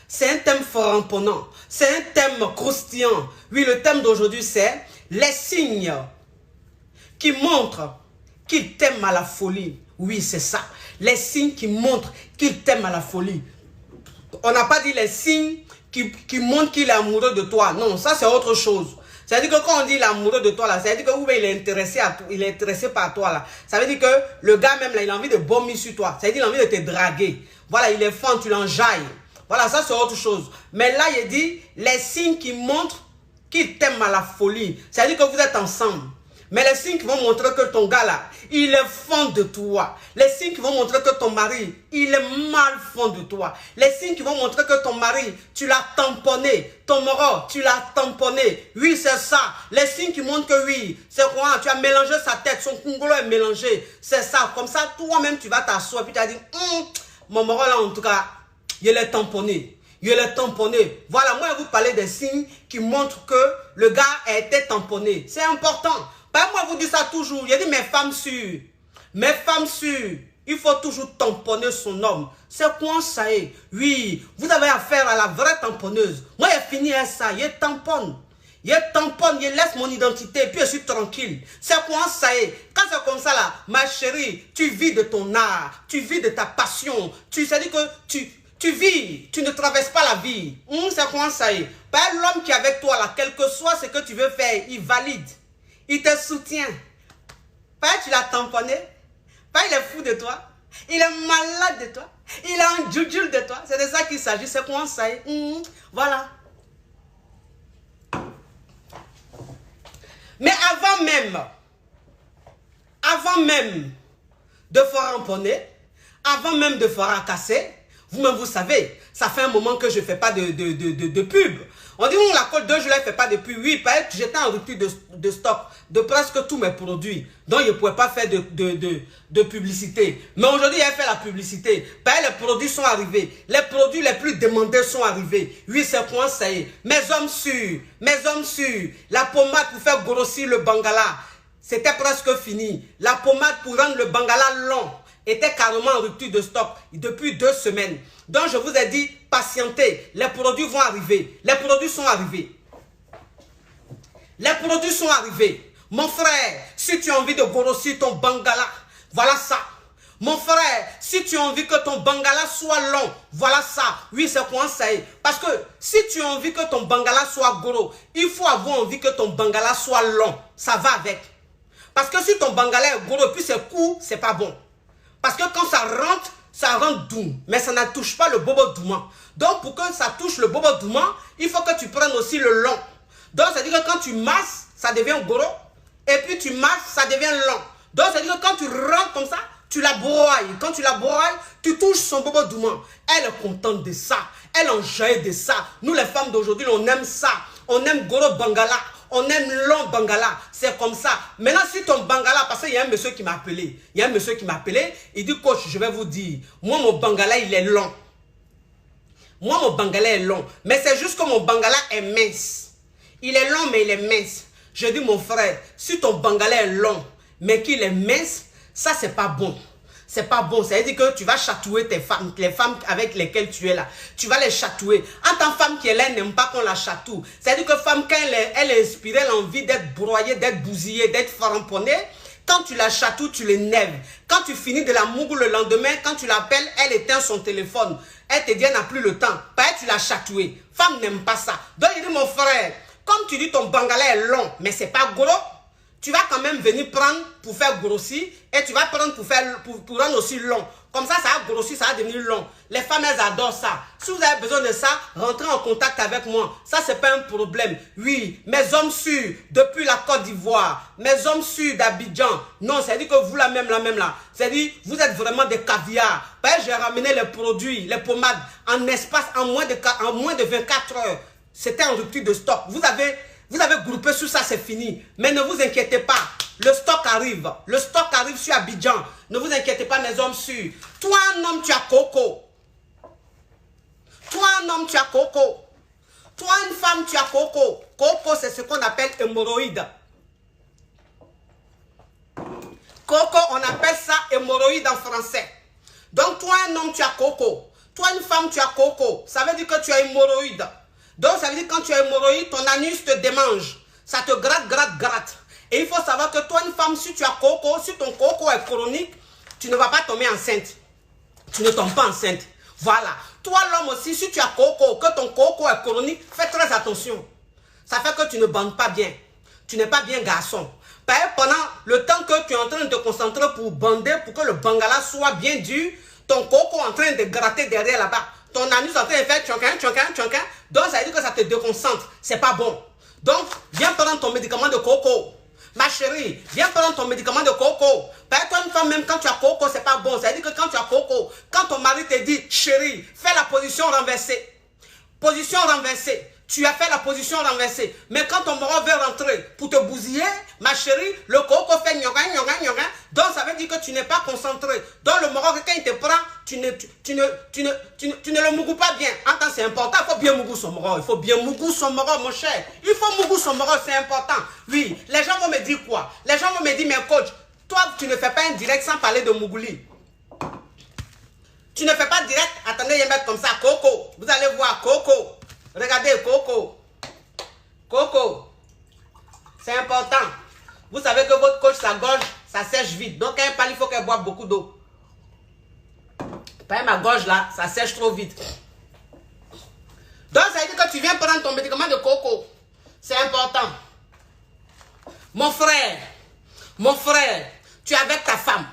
C'est un thème frappant, c'est un thème croustillant. Oui, le thème d'aujourd'hui, c'est les signes qui montrent qu'il t'aime à la folie. Oui, c'est ça. Les signes qui montrent qu'il t'aime à la folie. On n'a pas dit les signes qui montrent qu'il est amoureux de toi. Non, ça c'est autre chose. C'est-à-dire que quand on dit il est amoureux de toi, là, ça veut dire que oui, il est intéressé à toi, il est intéressé par toi, là. Ça veut dire que le gars même, là, il a envie de vomir sur toi. Ça veut dire qu'il a envie de te draguer. Voilà, il est fan, tu l'enjailles. Voilà, ça c'est autre chose. Mais là, il dit les signes qui montrent qu'il t'aime à la folie. C'est-à-dire que vous êtes ensemble. Mais les signes qui vont montrer que ton gars là, il est fan de toi. Les signes qui vont montrer que ton mari, il est mal fan de toi. Les signes qui vont montrer que ton mari, tu l'as tamponné. Ton moro, tu l'as tamponné. Oui, c'est ça. Les signes qui montrent que oui, c'est quoi? Tu as mélangé sa tête, son congolo est mélangé. C'est ça. Comme ça, toi-même, tu vas t'asseoir. Puis tu vas dire, mon moro là, en tout cas, il est tamponné. Il est tamponné. Voilà, moi, je vous parler des signes qui montrent que le gars a été tamponné. C'est important. Moi, je vous dis ça toujours. Il dit mes femmes sûres. Mes femmes sûres. Il faut toujours tamponner son homme. C'est quoi ça est? Oui, vous avez affaire à la vraie tamponneuse. Moi, j'ai fini avec ça. Il tamponne. Il tamponne, il laisse mon identité, puis je suis tranquille. C'est quoi ça est? Quand c'est comme ça là, ma chérie, tu vis de ton art. Tu vis de ta passion. C'est-à-dire que tu vis, tu ne traverses pas la vie. C'est quoi ça est? Pas l'homme qui est avec toi là, quel que soit ce que tu veux faire, il valide. Il te soutient. Pas tu l'as tamponné. Pas il est fou de toi. Il est malade de toi. Il a un djoudjoul de toi. C'est de ça qu'il s'agit. C'est quoi ça? Voilà. Mais avant même de faire ramponner, avant même de faire casser, vous-même vous savez, ça fait un moment que je ne fais pas de pub. On dit, la Côte d'Or, je ne fais pas de pub. Oui, j'étais en rupture de stock de presque tous mes produits. Donc, je ne pouvais pas faire de publicité. Mais aujourd'hui, j'ai fait la publicité. Les produits sont arrivés. Les produits les plus demandés sont arrivés. Oui, c'est quoi ça y est. Mes hommes sûrs. La pommade pour faire grossir le bangala. C'était presque fini. La pommade pour rendre le bangala long était carrément en rupture de stock depuis 2 semaines. Donc, je vous ai dit, patientez. Les produits vont arriver. Les produits sont arrivés. Les produits sont arrivés. Mon frère, si tu as envie de grossir ton bangala, voilà ça. Mon frère, si tu as envie que ton bangala soit long, voilà ça. Oui, c'est quoi ça est. Parce que si tu as envie que ton bangala soit gros, il faut avoir envie que ton bangala soit long. Ça va avec. Parce que si ton bangala est gros et puis c'est court, c'est pas bon. Parce que quand ça rentre doux, mais ça ne touche pas le bobo doumant. Donc, pour que ça touche le bobo doumant, il faut que tu prennes aussi le long. Donc, ça veut dire que quand tu masses, ça devient gros. Et puis, tu masses, ça devient long. Donc, ça veut dire que quand tu rentres comme ça, tu la broyes. Quand tu la broyes, tu touches son bobo doumant. Elle est contente de ça. Elle enjaille de ça. Nous, les femmes d'aujourd'hui, on aime ça. On aime gros bangala. On aime long bangala, c'est comme ça. Maintenant, si ton bangala, parce qu'il y a un monsieur qui m'a appelé, il dit, coach, je vais vous dire, moi, mon bangala, il est long. Moi, mon bangala est long. Mais c'est juste que mon bangala est mince. Il est long, mais il est mince. Je dis, mon frère, si ton bangala est long, mais qu'il est mince, ça, c'est pas bon. C'est pas bon. Ça veut dire que tu vas chatouer tes femmes, les femmes avec lesquelles tu es là. Tu vas les chatouer. En tant que femme qui est là, elle n'aime pas qu'on la chatoue. Ça veut dire que femme, quand elle est inspirée, elle a envie d'être broyée, d'être bousillée, d'être faramponnée. Quand tu la chatoues, tu l'énerves. Quand tu finis de la mougue le lendemain, quand tu l'appelles, elle éteint son téléphone. Elle te dit, elle n'a plus le temps. Tu l'as chatouée. Femme n'aime pas ça. Donc, il dit, mon frère, comme tu dis, ton bangala est long, mais c'est pas gros. Tu vas quand même venir prendre pour faire grossir et tu vas prendre pour rendre aussi long. Comme ça, ça va grossir, ça va devenir long. Les femmes, elles adorent ça. Si vous avez besoin de ça, rentrez en contact avec moi. Ça, c'est pas un problème. Oui, mes hommes sûrs depuis la Côte d'Ivoire, mes hommes sûrs d'Abidjan. Non, c'est-à-dire que vous, la même là. C'est-à-dire, vous êtes vraiment des caviars. J'ai ramené les produits, les pommades en espace, en moins de 24 heures. C'était en rupture de stock. Vous avez groupé sur ça, c'est fini. Mais ne vous inquiétez pas. Le stock arrive. Le stock arrive sur Abidjan. Ne vous inquiétez pas, mes hommes sûrs. Toi, un homme, tu as coco. Toi, un homme, tu as coco. Toi, une femme, tu as coco. Coco, c'est ce qu'on appelle hémorroïde. Coco, on appelle ça hémorroïde en français. Donc, toi, un homme, tu as coco. Toi, une femme, tu as coco. Ça veut dire que tu as hémorroïde. Donc, ça veut dire que quand tu as hémorroïde, ton anus te démange. Ça te gratte, gratte, gratte. Et il faut savoir que toi, une femme, si tu as coco, si ton coco est chronique, tu ne vas pas tomber enceinte. Tu ne tombes pas enceinte. Voilà. Toi, l'homme aussi, si tu as coco, que ton coco est chronique, fais très attention. Ça fait que tu ne bandes pas bien. Tu n'es pas bien garçon. Pendant le temps que tu es en train de te concentrer pour bander, pour que le bangala soit bien dur, ton coco est en train de gratter derrière là-bas. Ton anus est en train de faire tchonkin, tchonkin, tchonkin. Donc, ça veut dire que ça te déconcentre. C'est pas bon. Donc, viens prendre ton médicament de coco. Ma chérie, viens prendre ton médicament de coco. Toi, une femme, même quand tu as coco, c'est pas bon. Ça veut dire que quand tu as coco, quand ton mari te dit, chérie, fais la position renversée. Position renversée. Tu as fait la position renversée. Mais quand ton mari veut rentrer pour te bousiller, ma chérie, le coco fait gnoga, gnoga, gnoga. Donc, ça veut dire que tu n'es pas concentré. Donc, le mari, quand il te prend, tu ne le mougou pas bien. Attends, c'est important. Il faut bien mougou son mari. Il faut bien mougou son mari, mon cher. Il faut mougou son mari, c'est important. Oui, les gens vont me dire quoi? Les gens vont me dire, mais coach, toi, tu ne fais pas un direct sans parler de mougouli. Tu ne fais pas direct. Attendez, je vais mettre comme ça, coco. Vous allez voir, coco. Regardez, coco. Coco. C'est important. Vous savez que votre coach, sa gorge, ça sèche vite. Donc, quand elle parle, il faut qu'elle boive beaucoup d'eau. Ma gorge là, ça sèche trop vite. Donc, ça veut dire que tu viens prendre ton médicament de coco. C'est important. Mon frère, tu es avec ta femme.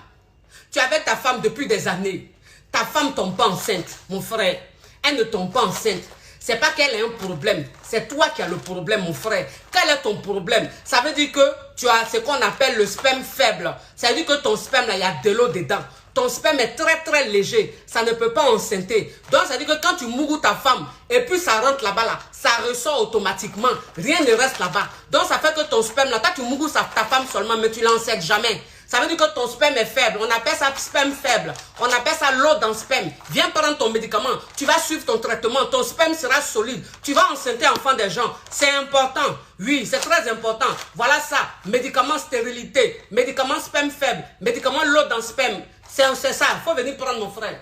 Tu es avec ta femme depuis des années. Ta femme ne tombe pas enceinte, mon frère. Elle ne tombe pas enceinte. C'est pas qu'elle a un problème. C'est toi qui as le problème, mon frère. Quel est ton problème? Ça veut dire que tu as ce qu'on appelle le sperme faible. Ça veut dire que ton sperme, là, il y a de l'eau dedans. Ton sperme est très très léger. Ça ne peut pas enceinter. Donc, ça veut dire que quand tu mougous ta femme et puis ça rentre là-bas, là, ça ressort automatiquement. Rien ne reste là-bas. Donc, ça fait que ton sperme, là, toi, tu mougous ta femme seulement, mais tu l'encètes jamais. Ça veut dire que ton sperme est faible. On appelle ça sperme faible. On appelle ça l'eau dans le sperme. Viens prendre ton médicament. Tu vas suivre ton traitement. Ton sperme sera solide. Tu vas enceinter enfant des gens. C'est important. Oui, c'est très important. Voilà ça. Médicament stérilité. Médicament sperme faible. Médicament l'eau dans le sperme. C'est ça. Il faut venir prendre mon frère.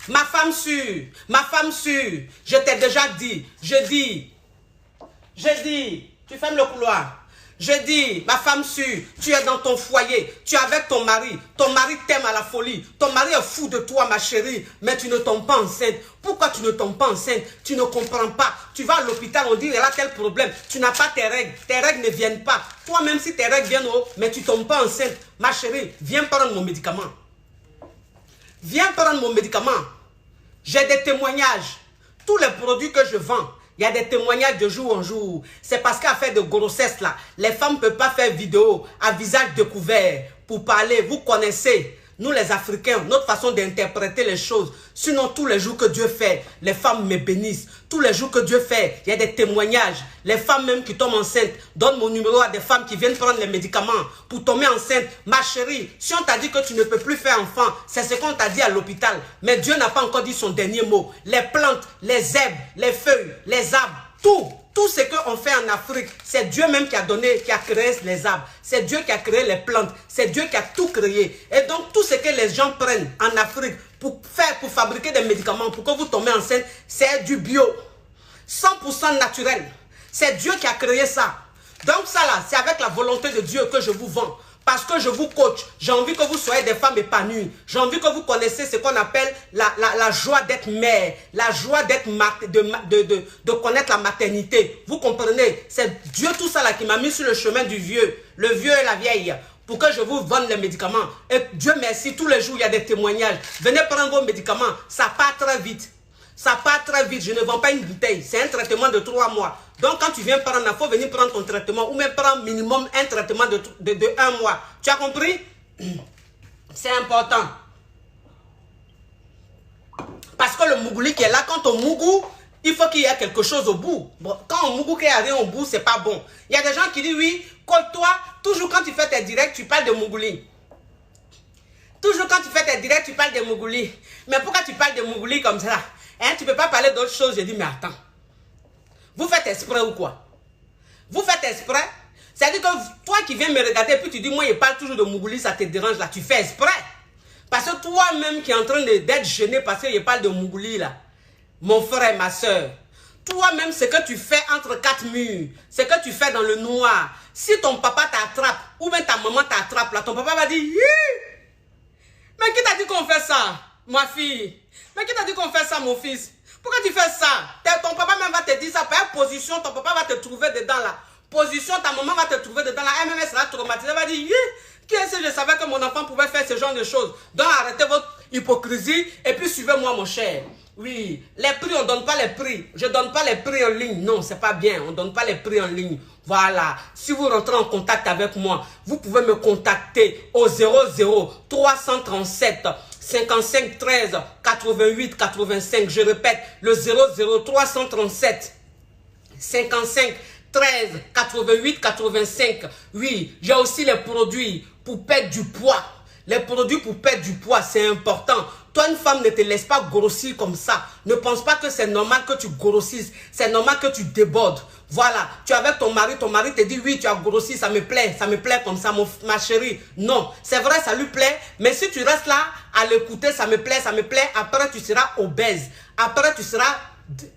Ma femme sûre. Je t'ai déjà dit. Je dis. Tu fermes le couloir. Je dis, ma femme sûre, tu es dans ton foyer, tu es avec ton mari t'aime à la folie, ton mari est fou de toi, ma chérie, mais tu ne tombes pas enceinte. Pourquoi tu ne tombes pas enceinte? Tu ne comprends pas. Tu vas à l'hôpital, on dit, elle a tel problème, tu n'as pas tes règles ne viennent pas. Toi-même, si tes règles viennent, mais tu ne tombes pas enceinte. Ma chérie, viens prendre mon médicament. Viens prendre mon médicament. J'ai des témoignages. Tous les produits que je vends, il y a des témoignages de jour en jour. C'est parce qu'à faire de grossesse là, les femmes ne peuvent pas faire vidéo à visage découvert pour parler. Vous connaissez, nous les Africains, notre façon d'interpréter les choses. Sinon, tous les jours que Dieu fait, les femmes me bénissent. Tous les jours que Dieu fait, il y a des témoignages. Les femmes même qui tombent enceintes, donnent mon numéro à des femmes qui viennent prendre les médicaments pour tomber enceinte. Ma chérie, si on t'a dit que tu ne peux plus faire enfant, c'est ce qu'on t'a dit à l'hôpital. Mais Dieu n'a pas encore dit son dernier mot. Les plantes, les herbes, les feuilles, les arbres, tout ce qu'on fait en Afrique, c'est Dieu même qui a créé les arbres. C'est Dieu qui a créé les plantes. C'est Dieu qui a tout créé. Et donc, tout ce que les gens prennent en Afrique pour fabriquer des médicaments, pour que vous tombez enceinte, c'est du bio. 100% naturel. C'est Dieu qui a créé ça. Donc ça là, c'est avec la volonté de Dieu que je vous vends. Parce que je vous coach. J'ai envie que vous soyez des femmes épanouies. J'ai envie que vous connaissiez ce qu'on appelle la joie d'être mère. La joie d'être de connaître la maternité. Vous comprenez? C'est Dieu tout ça là qui m'a mis sur le chemin du vieux. Le vieux et la vieille. Pour que je vous vende les médicaments. Et Dieu merci, tous les jours il y a des témoignages. Venez prendre vos médicaments. Ça part très vite. Ça part très vite. Je ne vends pas une bouteille. C'est un traitement de 3 mois. Donc, quand tu viens prendre, il faut venir prendre ton traitement. Ou même prendre minimum un traitement de 1 mois. Tu as compris? C'est important. Parce que le mougouli qui est là, quand on mougou, il faut qu'il y ait quelque chose au bout. Bon, quand on mougou qu'il n'y a rien au bout, c'est pas bon. Il y a des gens qui disent, oui, colle-toi. Toujours quand tu fais tes directs, tu parles de mougouli. Toujours quand tu fais tes directs, tu parles de mougouli. Mais pourquoi tu parles de mougouli comme ça? Hein, tu ne peux pas parler d'autre chose. J'ai dit, mais attends. Vous faites exprès ou quoi? Vous faites exprès? C'est-à-dire que toi qui viens me regarder et puis tu dis, moi, je parle toujours de mougouli, ça te dérange là. Tu fais exprès. Parce que toi-même qui est en train d'être gêné parce qu'il parle de Mougouli là, mon frère et ma soeur, toi-même, ce que tu fais entre quatre murs, ce que tu fais dans le noir, si ton papa t'attrape ou bien ta maman t'attrape là, ton papa va dire, mais qui t'a dit qu'on fait ça, ma fille? Mais qui t'a dit qu'on fait ça, mon fils? Pourquoi tu fais ça? Ton papa même va te dire ça. Par position, ton papa va te trouver dedans là. Position, ta maman va te trouver dedans là. Elle-même sera traumatisée. Elle va dire, qui est-ce que je savais que mon enfant pouvait faire ce genre de choses? Donc arrêtez votre hypocrisie et puis suivez-moi, mon cher. Oui, les prix, on ne donne pas les prix. Je ne donne pas les prix en ligne. Non, c'est pas bien. On ne donne pas les prix en ligne. Voilà. Si vous rentrez en contact avec moi, vous pouvez me contacter au 00 337 55 13 88 85. Je répète, le 00 337 55 13 88 85. Oui, j'ai aussi les produits pour perdre du poids. Les produits pour perdre du poids, c'est important. Toi, une femme, ne te laisse pas grossir comme ça. Ne pense pas que c'est normal que tu grossisses. C'est normal que tu débordes. Voilà, tu es avec ton mari te dit, oui, tu as grossi, ça me plaît comme ça, ma chérie. Non, c'est vrai, ça lui plaît, mais si tu restes là à l'écouter, ça me plaît, après tu seras obèse. Après tu seras,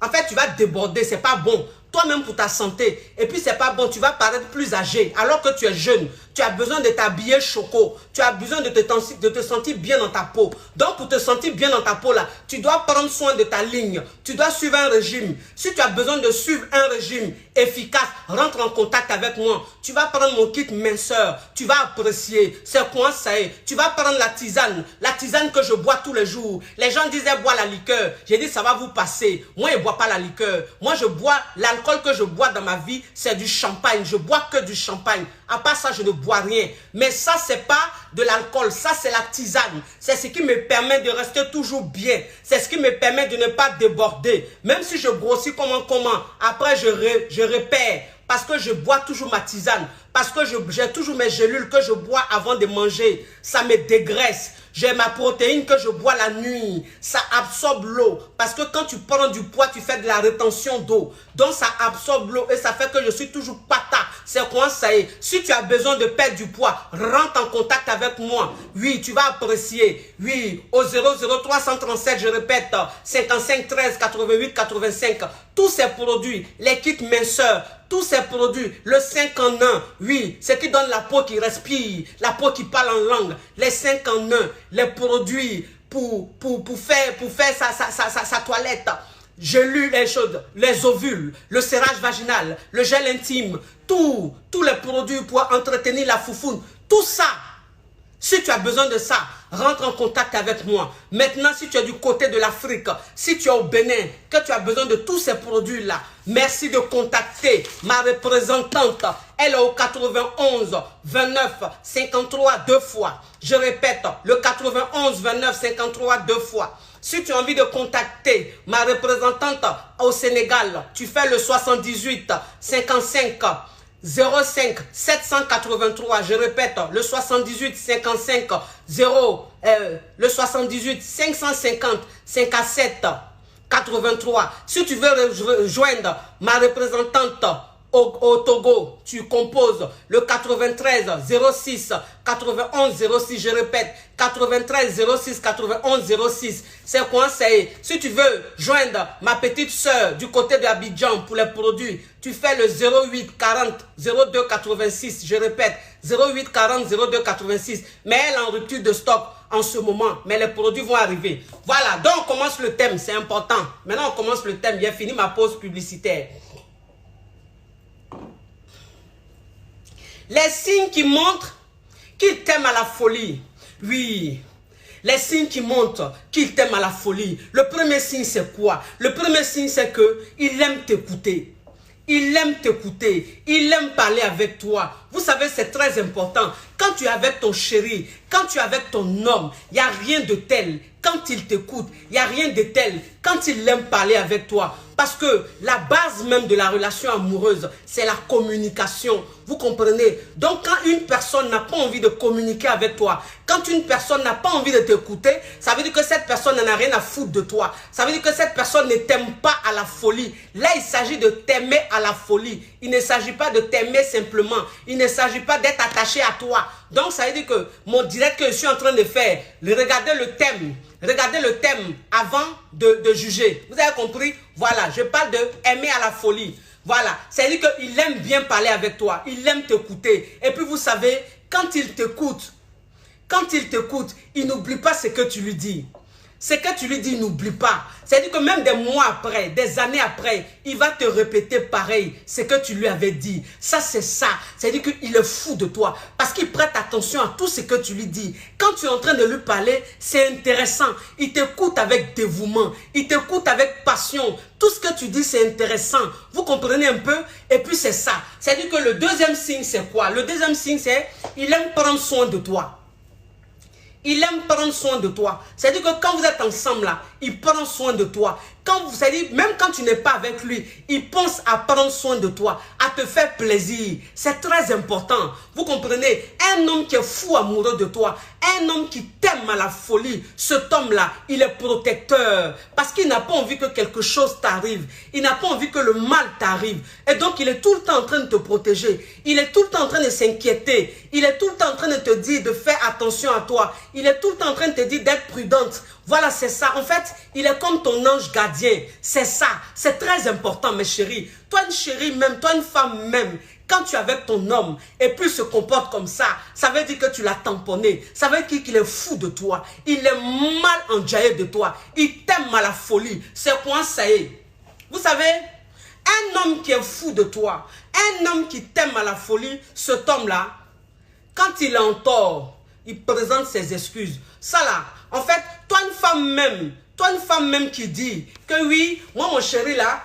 en fait, tu vas déborder, c'est pas bon. Toi-même pour ta santé. Et puis c'est pas bon, tu vas paraître plus âgé alors que tu es jeune. Tu as besoin de t'habiller choco. Tu as besoin de te sentir bien dans ta peau. Donc pour te sentir bien dans ta peau là, tu dois prendre soin de ta ligne. Tu dois suivre un régime. Si tu as besoin de suivre un régime efficace, rentre en contact avec moi. Tu vas prendre mon kit minceur. Tu vas apprécier. C'est quoi ça est? Tu vas prendre la tisane que je bois tous les jours. Les gens disaient bois la liqueur. J'ai dit ça va vous passer. Moi je ne bois pas la liqueur. Moi je bois l'alcool que je bois dans ma vie, c'est du champagne. Je bois que du champagne. À part ça, je ne bois rien. Mais ça, c'est pas de l'alcool. Ça, c'est la tisane. C'est ce qui me permet de rester toujours bien. C'est ce qui me permet de ne pas déborder. Même si je grossis comment. Après, je repère. Parce que je bois toujours ma tisane. Parce que j'ai toujours mes gélules que je bois avant de manger. Ça me dégraisse. J'ai ma protéine que je bois la nuit. Ça absorbe l'eau. Parce que quand tu prends du poids, tu fais de la rétention d'eau. Donc ça absorbe l'eau et ça fait que je suis toujours pata. C'est quoi ça est? Si tu as besoin de perdre du poids, rentre en contact avec moi. Oui, tu vas apprécier. Oui, au 00337, je répète, 55 13 88 85. Tous ces produits, les kits minceurs, tous ces produits, le 5 en 1, oui, ce qui donne la peau qui respire, la peau qui parle en langue, les 5 en 1, les produits pour faire sa toilette. J'ai lu les choses, les ovules, le serrage vaginal, le gel intime, tous les produits pour entretenir la foufoune, tout ça. Si tu as besoin de ça, rentre en contact avec moi. Maintenant, si tu es du côté de l'Afrique, si tu es au Bénin, que tu as besoin de tous ces produits-là, merci de contacter ma représentante. Elle est au 91 29 53 2 fois. Je répète, le 91 29 53 2 fois. Si tu as envie de contacter ma représentante au Sénégal, tu fais le 78 55 05 783, je répète, le 78 55 le 78 550 57 83. Si tu veux rejoindre ma représentante au Togo, tu composes le 93 06 91 06, je répète, 93 06 91 06. C'est quoi c'est? Si tu veux joindre ma petite soeur du côté de Abidjan pour les produits, tu fais le 08 40 02 86, je répète, 08 40 02 86. Mais elle est en rupture de stock en ce moment, mais les produits vont arriver. Voilà, donc on commence le thème, c'est important. Maintenant on commence le thème, j'ai fini ma pause publicitaire. Les signes qui montrent qu'il t'aime à la folie. Oui, les signes qui montrent qu'il t'aime à la folie. Le premier signe, c'est quoi? Le premier signe, c'est qu'il aime t'écouter. Il aime t'écouter. Il aime parler avec toi. Vous savez, c'est très important. Quand tu es avec ton chéri, quand tu es avec ton homme, il n'y a rien de tel. Quand il t'écoute, il n'y a rien de tel. Quand il aime parler avec toi. Parce que la base même de la relation amoureuse, c'est la communication. Vous comprenez? Donc quand une personne n'a pas envie de communiquer avec toi, quand une personne n'a pas envie de t'écouter, ça veut dire que cette personne n'en a rien à foutre de toi. Ça veut dire que cette personne ne t'aime pas à la folie. Là, il s'agit de t'aimer à la folie. Il ne s'agit pas de t'aimer simplement. Il ne s'agit pas d'être attaché à toi. Donc, ça veut dire que mon direct que je suis en train de faire, regardez le thème. Regardez le thème avant de juger. Vous avez compris? Voilà, je parle de aimer à la folie. Voilà, c'est-à-dire qu'il aime bien parler avec toi. Il aime t'écouter. Et puis, vous savez, quand il t'écoute, il n'oublie pas ce que tu lui dis. Ce que tu lui dis, il n'oublie pas. C'est-à-dire que même des mois après, des années après, il va te répéter pareil, ce que tu lui avais dit. Ça, c'est ça. C'est-à-dire qu'il est fou de toi. Parce qu'il prête attention à tout ce que tu lui dis. Quand tu es en train de lui parler, c'est intéressant. Il t'écoute avec dévouement. Il t'écoute avec passion. Tout ce que tu dis, c'est intéressant. Vous comprenez un peu? Et puis, c'est ça. C'est-à-dire que le deuxième signe, c'est quoi? Le deuxième signe, c'est il aime prendre soin de toi. Il aime prendre soin de toi. C'est-à-dire que quand vous êtes ensemble là, il prend soin de toi. C'est-à-dire, même quand tu n'es pas avec lui, il pense à prendre soin de toi, à te faire plaisir. C'est très important. Vous comprenez? Un homme qui est fou amoureux de toi, un homme qui t'aime à la folie, cet homme-là, il est protecteur. Parce qu'il n'a pas envie que quelque chose t'arrive. Il n'a pas envie que le mal t'arrive. Et donc, il est tout le temps en train de te protéger. Il est tout le temps en train de s'inquiéter. Il est tout le temps en train de te dire de faire attention à toi. Il est tout le temps en train de te dire d'être prudente. Voilà, c'est ça. En fait, il est comme ton ange gardien. C'est ça. C'est très important, mes chéris. Toi, une chérie même, toi, une femme même, quand tu es avec ton homme et puis il se comporte comme ça veut dire que tu l'as tamponné. Ça veut dire qu'il est fou de toi. Il est mal enjaillé de toi. Il t'aime à la folie. C'est quoi ça y est? Vous savez, un homme qui est fou de toi, un homme qui t'aime à la folie, cet homme-là, quand il est en tort, il présente ses excuses. Ça là, en fait, toi une femme même qui dit que oui, moi mon chéri là,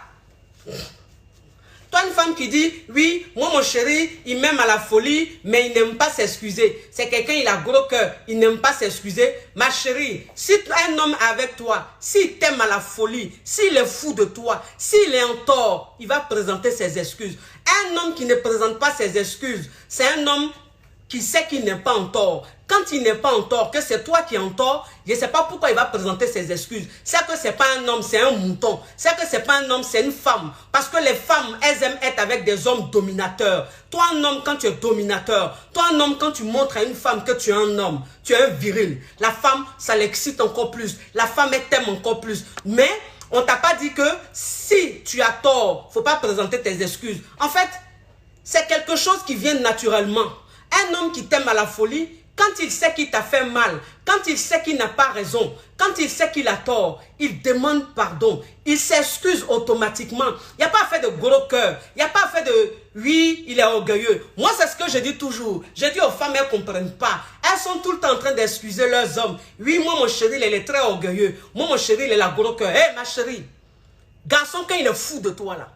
toi une femme qui dit oui, moi mon chéri, il m'aime à la folie, mais il n'aime pas s'excuser. C'est quelqu'un, il a gros cœur, il n'aime pas s'excuser. Ma chérie, si un homme est avec toi, s'il t'aime à la folie, s'il est fou de toi, s'il est en tort, il va présenter ses excuses. Un homme qui ne présente pas ses excuses, c'est un homme qui sait qu'il n'est pas en tort. Quand il n'est pas en tort, que c'est toi qui es en tort, je ne sais pas pourquoi il va présenter ses excuses. C'est que ce n'est pas un homme, c'est un mouton. C'est que ce n'est pas un homme, c'est une femme. Parce que les femmes, elles aiment être avec des hommes dominateurs. Toi, un homme, quand tu es dominateur, toi, un homme, quand tu montres à une femme que tu es un homme, tu es un viril. La femme, ça l'excite encore plus. La femme, elle t'aime encore plus. Mais on ne t'a pas dit que si tu as tort, il ne faut pas présenter tes excuses. En fait, c'est quelque chose qui vient naturellement. Un homme qui t'aime à la folie, quand il sait qu'il t'a fait mal, quand il sait qu'il n'a pas raison, quand il sait qu'il a tort, il demande pardon. Il s'excuse automatiquement. Il n'y a pas à faire de gros cœur. Il n'y a pas à faire de oui, il est orgueilleux. Moi, c'est ce que je dis toujours. Je dis aux femmes, elles ne comprennent pas. Elles sont tout le temps en train d'excuser leurs hommes. Oui, moi, mon chéri, il est très orgueilleux. Moi, mon chéri, il a gros cœur. Hé, ma chérie, garçon, quand il est fou de toi, là,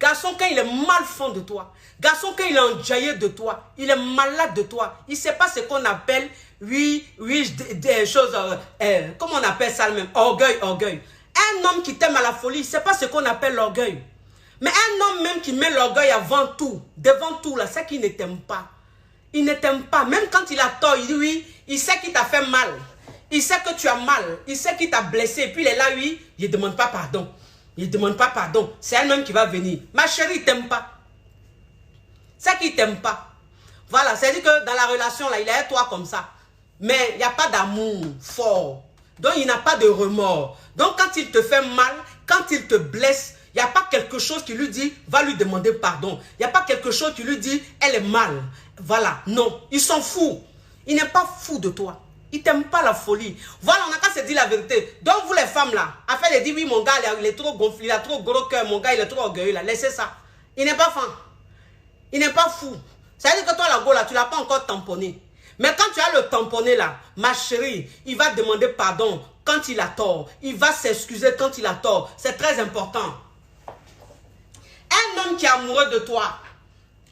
garçon, quand il est malfond de toi, garçon, quand il est enjaillé de toi, il est malade de toi, il ne sait pas ce qu'on appelle, des choses, comment on appelle ça même, orgueil. Un homme qui t'aime à la folie, il ne sait pas ce qu'on appelle l'orgueil. Mais un homme même qui met l'orgueil avant tout, devant tout, là, c'est qu'il ne t'aime pas. Il ne t'aime pas. Même quand il a tort, il dit oui, il sait qu'il t'a fait mal. Il sait que tu as mal. Il sait qu'il t'a blessé. Et puis il est là, oui, il ne demande pas pardon. Il ne demande pas pardon. C'est un homme qui va venir. Ma chérie, il ne t'aime pas. C'est qu'il ne t'aime pas. Voilà, c'est-à-dire que dans la relation, là, il est avec toi comme ça. Mais il n'y a pas d'amour fort. Donc, il n'a pas de remords. Donc, quand il te fait mal, quand il te blesse, il n'y a pas quelque chose qui lui dit, va lui demander pardon. Il n'y a pas quelque chose qui lui dit, elle est mal. Voilà, non. Il s'en fout. Il n'est pas fou de toi. Il t'aime pas la folie. Voilà, on n'a qu'à se dire la vérité. Donc, vous les femmes là, afin de dire, oui, mon gars, il est trop gonflé, il a trop gros cœur, mon gars, il est trop orgueilleux là. Laissez ça. Il n'est pas fan. Il n'est pas fou. Ça veut dire que toi, la go là, tu ne l'as pas encore tamponné. Mais quand tu as le tamponné là, ma chérie, il va demander pardon quand il a tort. Il va s'excuser quand il a tort. C'est très important. Un homme qui est amoureux de toi,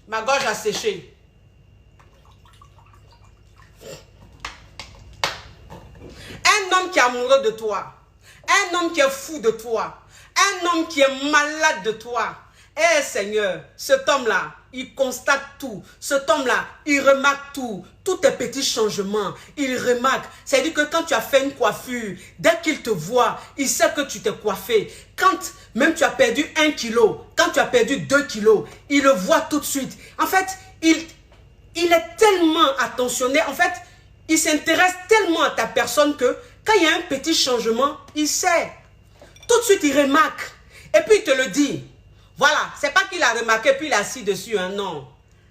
ma gorge a séché. Un homme qui est amoureux de toi, un homme qui est fou de toi, un homme qui est malade de toi. Eh Seigneur, cet homme-là, il constate tout. Cet homme-là, il remarque tout. Tous tes petits changements, il remarque. C'est-à-dire que quand tu as fait une coiffure, dès qu'il te voit, il sait que tu t'es coiffé. Quand même tu as perdu 1 kilo, quand tu as perdu 2 kilos, il le voit tout de suite. En fait, il est tellement attentionné. En fait, il s'intéresse tellement à ta personne que quand il y a un petit changement, il sait. Tout de suite, il remarque. Et puis, il te le dit. Voilà, c'est pas qu'il a remarqué puis il a assis dessus, hein, non.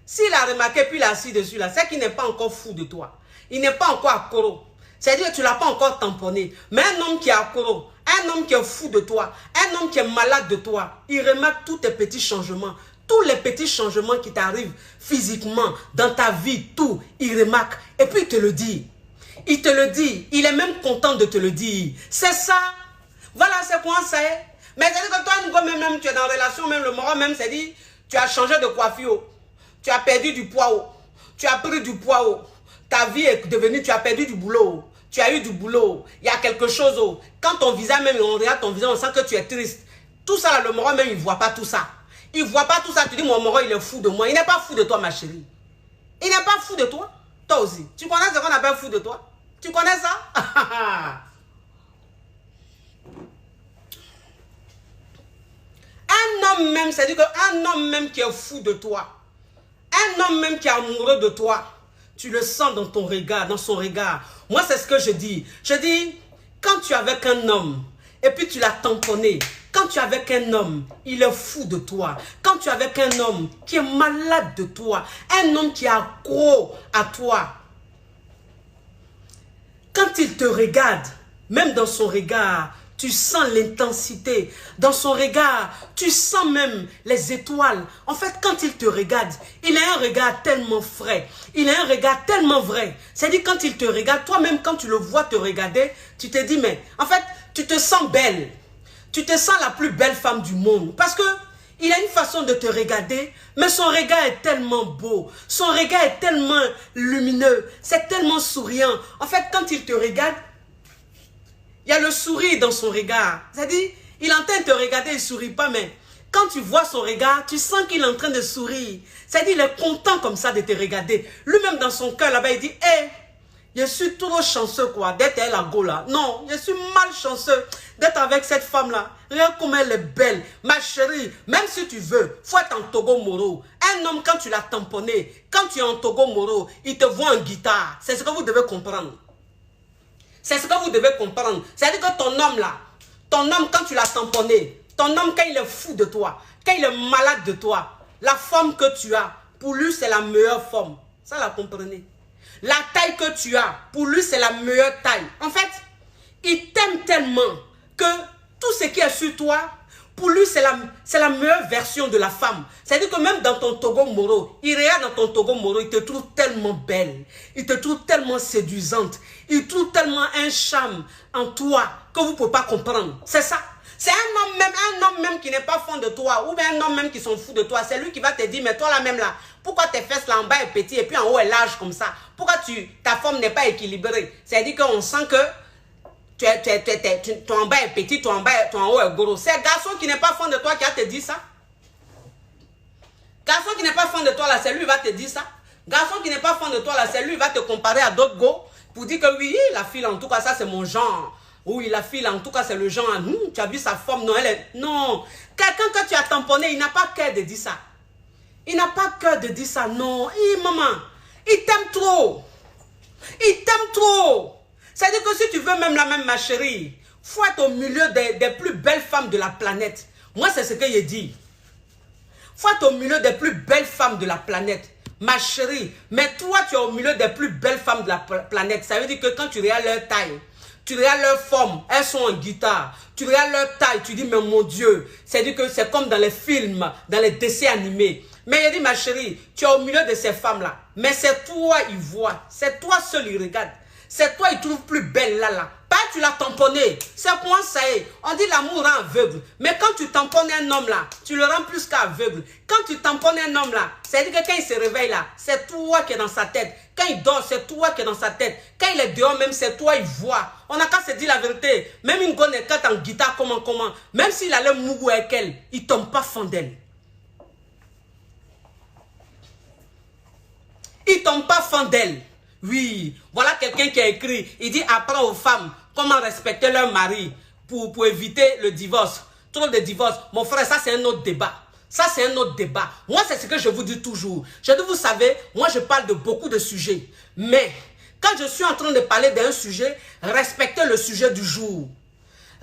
S'il a remarqué puis il a assis dessus, là, c'est qu'il n'est pas encore fou de toi. Il n'est pas encore accro. C'est-à-dire que tu ne l'as pas encore tamponné. Mais un homme qui est accro, un homme qui est fou de toi, un homme qui est malade de toi, il remarque tous tes petits changements. Tous les petits changements qui t'arrivent physiquement, dans ta vie, tout, il remarque. Et puis il te le dit. Il te le dit. Il est même content de te le dire. C'est ça. Voilà, c'est quoi ça est. Mais c'est-à-dire que toi, même, tu es dans la relation, même le moral, même, c'est dit, tu as changé de coiffure. Tu as perdu du poids. Tu as pris du poids. Ta vie est devenue, tu as perdu du boulot. Tu as eu du boulot. Il y a quelque chose. Quand ton visage, même, on regarde ton visage, on sent que tu es triste. Tout ça, là, le moral, même, il ne voit pas tout ça. Il ne voit pas tout ça. Tu dis, mon moral, il est fou de moi. Il n'est pas fou de toi, ma chérie. Il n'est pas fou de toi. Toi aussi. Tu connais ce qu'on appelle fou de toi? Tu connais ça? Un homme même, c'est-à-dire qu'un homme même qui est fou de toi, un homme même qui est amoureux de toi, tu le sens dans ton regard, dans son regard. Moi, c'est ce que je dis. Je dis, quand tu es avec un homme, et puis tu l'as tamponné, quand tu es avec un homme, il est fou de toi. Quand tu es avec un homme qui est malade de toi, un homme qui est accro à toi, quand il te regarde, même dans son regard, tu sens l'intensité. Dans son regard, tu sens même les étoiles. En fait, quand il te regarde, il a un regard tellement frais. Il a un regard tellement vrai. C'est-à-dire, quand il te regarde, toi-même, quand tu le vois te regarder, tu te dis, mais en fait, tu te sens belle. Tu te sens la plus belle femme du monde. Parce que il a une façon de te regarder, mais son regard est tellement beau. Son regard est tellement lumineux. C'est tellement souriant. En fait, quand il te regarde, il y a le sourire dans son regard. C'est-à-dire, il est en train de te regarder, il ne sourit pas, mais quand tu vois son regard, tu sens qu'il est en train de sourire. C'est-à-dire, il est content comme ça de te regarder. Lui-même, dans son cœur, là-bas, il dit, hé, je suis trop chanceux, quoi, d'être elle à go, là. Non, je suis malchanceux d'être avec cette femme-là. Regarde comme elle est belle. Ma chérie, même si tu veux, faut être en Togo Moro. Un homme, quand tu l'as tamponné, quand tu es en Togo Moro, il te voit en guitare. C'est ce que vous devez comprendre. C'est ce que vous devez comprendre. C'est-à-dire que ton homme là, ton homme quand tu l'as tamponné, ton homme quand il est fou de toi, quand il est malade de toi, la forme que tu as, pour lui c'est la meilleure forme. Ça la comprenez. La taille que tu as, pour lui c'est la meilleure taille. En fait, il t'aime tellement que tout ce qui est sur toi, pour lui c'est la meilleure version de la femme. C'est-à-dire que même dans ton Togo Moro, il regarde dans ton Togo Moro, il te trouve tellement belle, il te trouve tellement séduisante, il trouve tellement un charme en toi que vous ne pouvez pas comprendre. C'est ça. C'est un homme même qui n'est pas fan de toi, ou bien un homme même qui s'en fout de toi. C'est lui qui va te dire, mais toi là même là, pourquoi tes fesses là en bas est petit et puis en haut est large comme ça? Pourquoi ta forme n'est pas équilibrée? C'est-à-dire qu'on sent que ton en bas est petit, ton en haut est gros. C'est un garçon qui n'est pas fan de toi qui va te dire ça. Garçon qui n'est pas fan de toi là, c'est lui qui va te dire ça. Garçon qui n'est pas fan de toi là, c'est lui qui va te comparer à d'autres go pour dire que oui, la fille en tout cas ça c'est mon genre. Oui, la fille en tout cas c'est le genre. Tu as vu sa forme, non, elle est... Non. Quelqu'un que tu as tamponné, il n'a pas cœur de dire ça. Il n'a pas cœur de dire ça, non. Maman, il t'aime trop. Il t'aime trop. C'est-à-dire que si tu veux même la même, ma chérie, faut être au milieu des plus belles femmes de la planète. Moi, c'est ce que j'ai dit. Faut être au milieu des plus belles femmes de la planète. Ma chérie, mais toi, tu es au milieu des plus belles femmes de la planète. Ça veut dire que quand tu regardes leur taille, tu regardes leur forme, elles sont en guitare. Tu regardes leur taille, tu dis, mais mon Dieu, c'est-à-dire que c'est comme dans les films, dans les dessins animés. Mais il dit, ma chérie, tu es au milieu de ces femmes-là. Mais c'est toi, il voit. C'est toi seul, il regarde. C'est toi, il trouve plus belle là. Pas tu l'as tamponné. C'est point ça est. On dit l'amour rend aveugle. Mais quand tu tamponnes un homme là, tu le rends plus qu'aveugle. Quand tu tamponnes un homme là, c'est-à-dire que quand il se réveille là, c'est toi qui es dans sa tête. Quand il dort, c'est toi qui es dans sa tête. Quand il est dehors, même c'est toi, il voit. On n'a qu'à se dire la vérité. Même une gonne quand en guitare, comment. Même s'il allait mougou avec elle, il ne tombe pas fan d'elle. Il ne tombe pas fan d'elle. Oui, voilà quelqu'un qui a écrit, il dit apprends aux femmes comment respecter leur mari pour éviter le divorce. Trop de divorce, mon frère, ça c'est un autre débat. Ça, c'est un autre débat. Moi, c'est ce que je vous dis toujours. Je dis, vous savez, moi, je parle de beaucoup de sujets. Mais, quand je suis en train de parler d'un sujet, respectez le sujet du jour.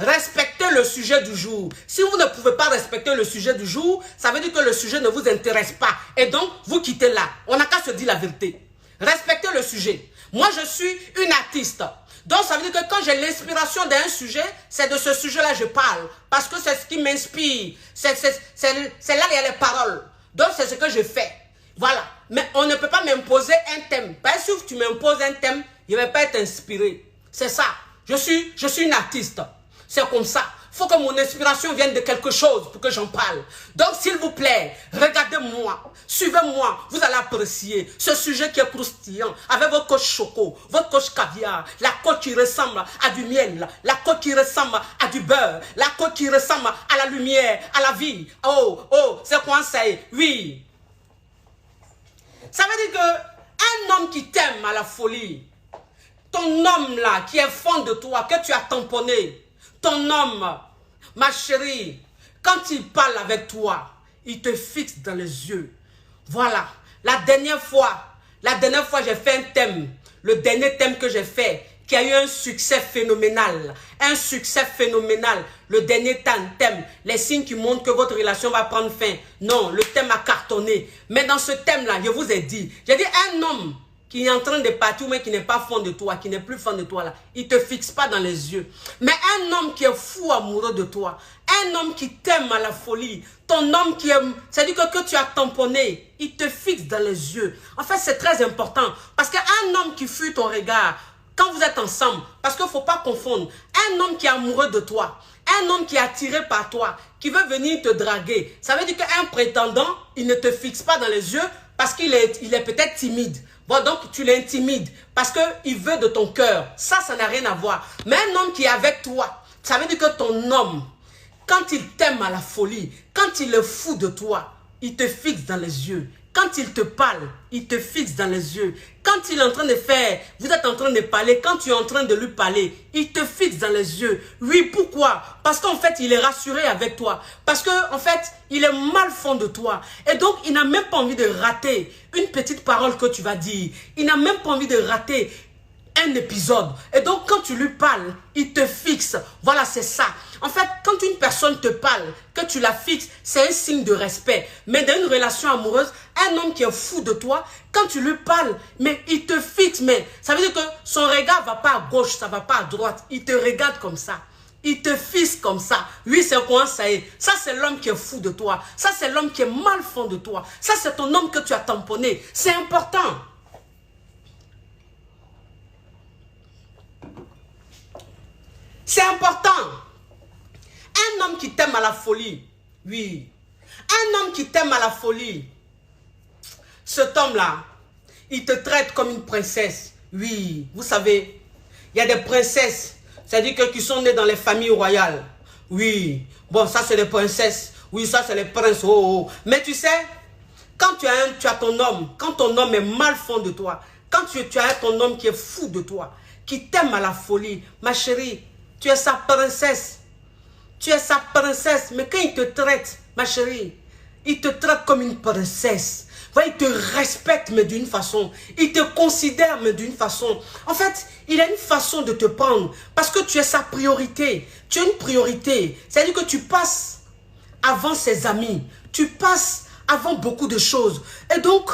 Respectez le sujet du jour. Si vous ne pouvez pas respecter le sujet du jour, ça veut dire que le sujet ne vous intéresse pas. Et donc, vous quittez là. On n'a qu'à se dire la vérité. Respectez le sujet. Moi, je suis une artiste. Donc, ça veut dire que quand j'ai l'inspiration d'un sujet, c'est de ce sujet-là que je parle. Parce que c'est ce qui m'inspire. C'est là qu'il y a les paroles. Donc, c'est ce que je fais. Voilà. Mais on ne peut pas m'imposer un thème. Parce que si tu m'imposes un thème, je ne vais pas être inspiré. C'est ça. Je suis une artiste. C'est comme ça. Il faut que mon inspiration vienne de quelque chose pour que j'en parle. Donc, s'il vous plaît, regardez-moi, suivez-moi. Vous allez apprécier ce sujet qui est croustillant. Avec votre coche choco, votre coche caviar, la côte qui ressemble à du miel, la côte qui ressemble à du beurre, la côte qui ressemble à la lumière, à la vie. Oh, c'est quoi ça? Oui. Ça veut dire qu'un homme qui t'aime à la folie, ton homme là qui est fond de toi, que tu as tamponné, ton homme, ma chérie, quand il parle avec toi, il te fixe dans les yeux. Voilà. La dernière fois, j'ai fait un thème. Le dernier thème que j'ai fait, qui a eu un succès phénoménal. Un succès phénoménal. Le dernier thème, les signes qui montrent que votre relation va prendre fin. Non, le thème a cartonné. Mais dans ce thème-là, je vous ai dit, un homme qui est en train de partir, mais qui n'est pas fan de toi, qui n'est plus fan de toi là, il ne te fixe pas dans les yeux. Mais un homme qui est fou amoureux de toi, un homme qui t'aime à la folie, ton homme qui aime, c'est-à-dire que tu as tamponné, il te fixe dans les yeux. En fait, c'est très important. Parce qu'un homme qui fuit ton regard, quand vous êtes ensemble, parce qu'il ne faut pas confondre, un homme qui est amoureux de toi, un homme qui est attiré par toi, qui veut venir te draguer, ça veut dire qu'un prétendant, il ne te fixe pas dans les yeux parce qu'il est peut-être timide. Bon, donc tu l'intimides parce qu'il veut de ton cœur. Ça n'a rien à voir. Mais un homme qui est avec toi, ça veut dire que ton homme, quand il t'aime à la folie, quand il est fou de toi, il te fixe dans les yeux. Quand il te parle, il te fixe dans les yeux. Quand il est en train de faire, vous êtes en train de parler, quand tu es en train de lui parler, il te fixe dans les yeux. Oui, pourquoi? Parce qu'en fait, il est rassuré avec toi. Parce qu'en fait, il est mal fond de toi. Et donc, il n'a même pas envie de rater une petite parole que tu vas dire. Il n'a même pas envie de rater un épisode. Et donc, quand tu lui parles, il te fixe. Voilà, c'est ça. En fait, quand une personne te parle, que tu la fixes, c'est un signe de respect. Mais dans une relation amoureuse, un homme qui est fou de toi, quand tu lui parles, mais il te fixe. Mais ça veut dire que son regard ne va pas à gauche, ça ne va pas à droite. Il te regarde comme ça. Il te fixe comme ça. Oui, c'est quoi ça est. Ça, c'est l'homme qui est fou de toi. Ça, c'est l'homme qui est mal fond de toi. Ça, c'est ton homme que tu as tamponné. C'est important. C'est important. Un homme qui t'aime à la folie, oui. Un homme qui t'aime à la folie, cet homme-là, il te traite comme une princesse. Oui, vous savez, il y a des princesses, c'est-à-dire qui sont nées dans les familles royales. Oui, bon, ça c'est les princesses. Oui, ça c'est les princes. Mais tu sais, quand tu as ton homme, quand ton homme est mal fond de toi, quand tu as ton homme qui est fou de toi, qui t'aime à la folie, ma chérie, tu es sa princesse. Tu es sa princesse. Mais quand il te traite, ma chérie, il te traite comme une princesse. Il te respecte, mais d'une façon. Il te considère, mais d'une façon. En fait, il a une façon de te prendre. Parce que tu es sa priorité. Tu es une priorité. C'est-à-dire que tu passes avant ses amis. Tu passes avant beaucoup de choses. Et donc,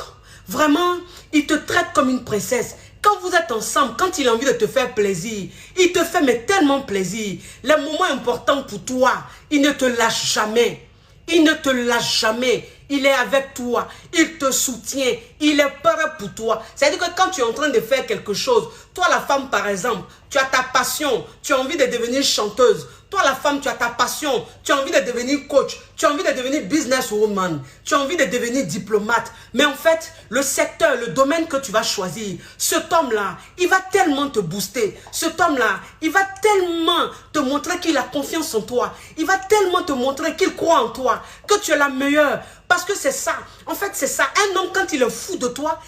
vraiment, il te traite comme une princesse. Quand vous êtes ensemble, quand il a envie de te faire plaisir, il te fait mais tellement plaisir. Les moments importants pour toi, il ne te lâche jamais. Il ne te lâche jamais. Il est avec toi. Il te soutient. Il est prêt pour toi. C'est-à-dire que quand tu es en train de faire quelque chose, toi la femme par exemple, tu as ta passion, tu as envie de devenir chanteuse. Toi la femme, tu as ta passion, tu as envie de devenir coach, tu as envie de devenir businesswoman, tu as envie de devenir diplomate. Mais en fait, le secteur, le domaine que tu vas choisir, cet homme-là, il va tellement te booster. Cet homme-là, il va tellement te montrer qu'il a confiance en toi. Il va tellement te montrer qu'il croit en toi, que tu es la meilleure. Parce que c'est ça. En fait, c'est ça. Un homme, quand il est fou de toi,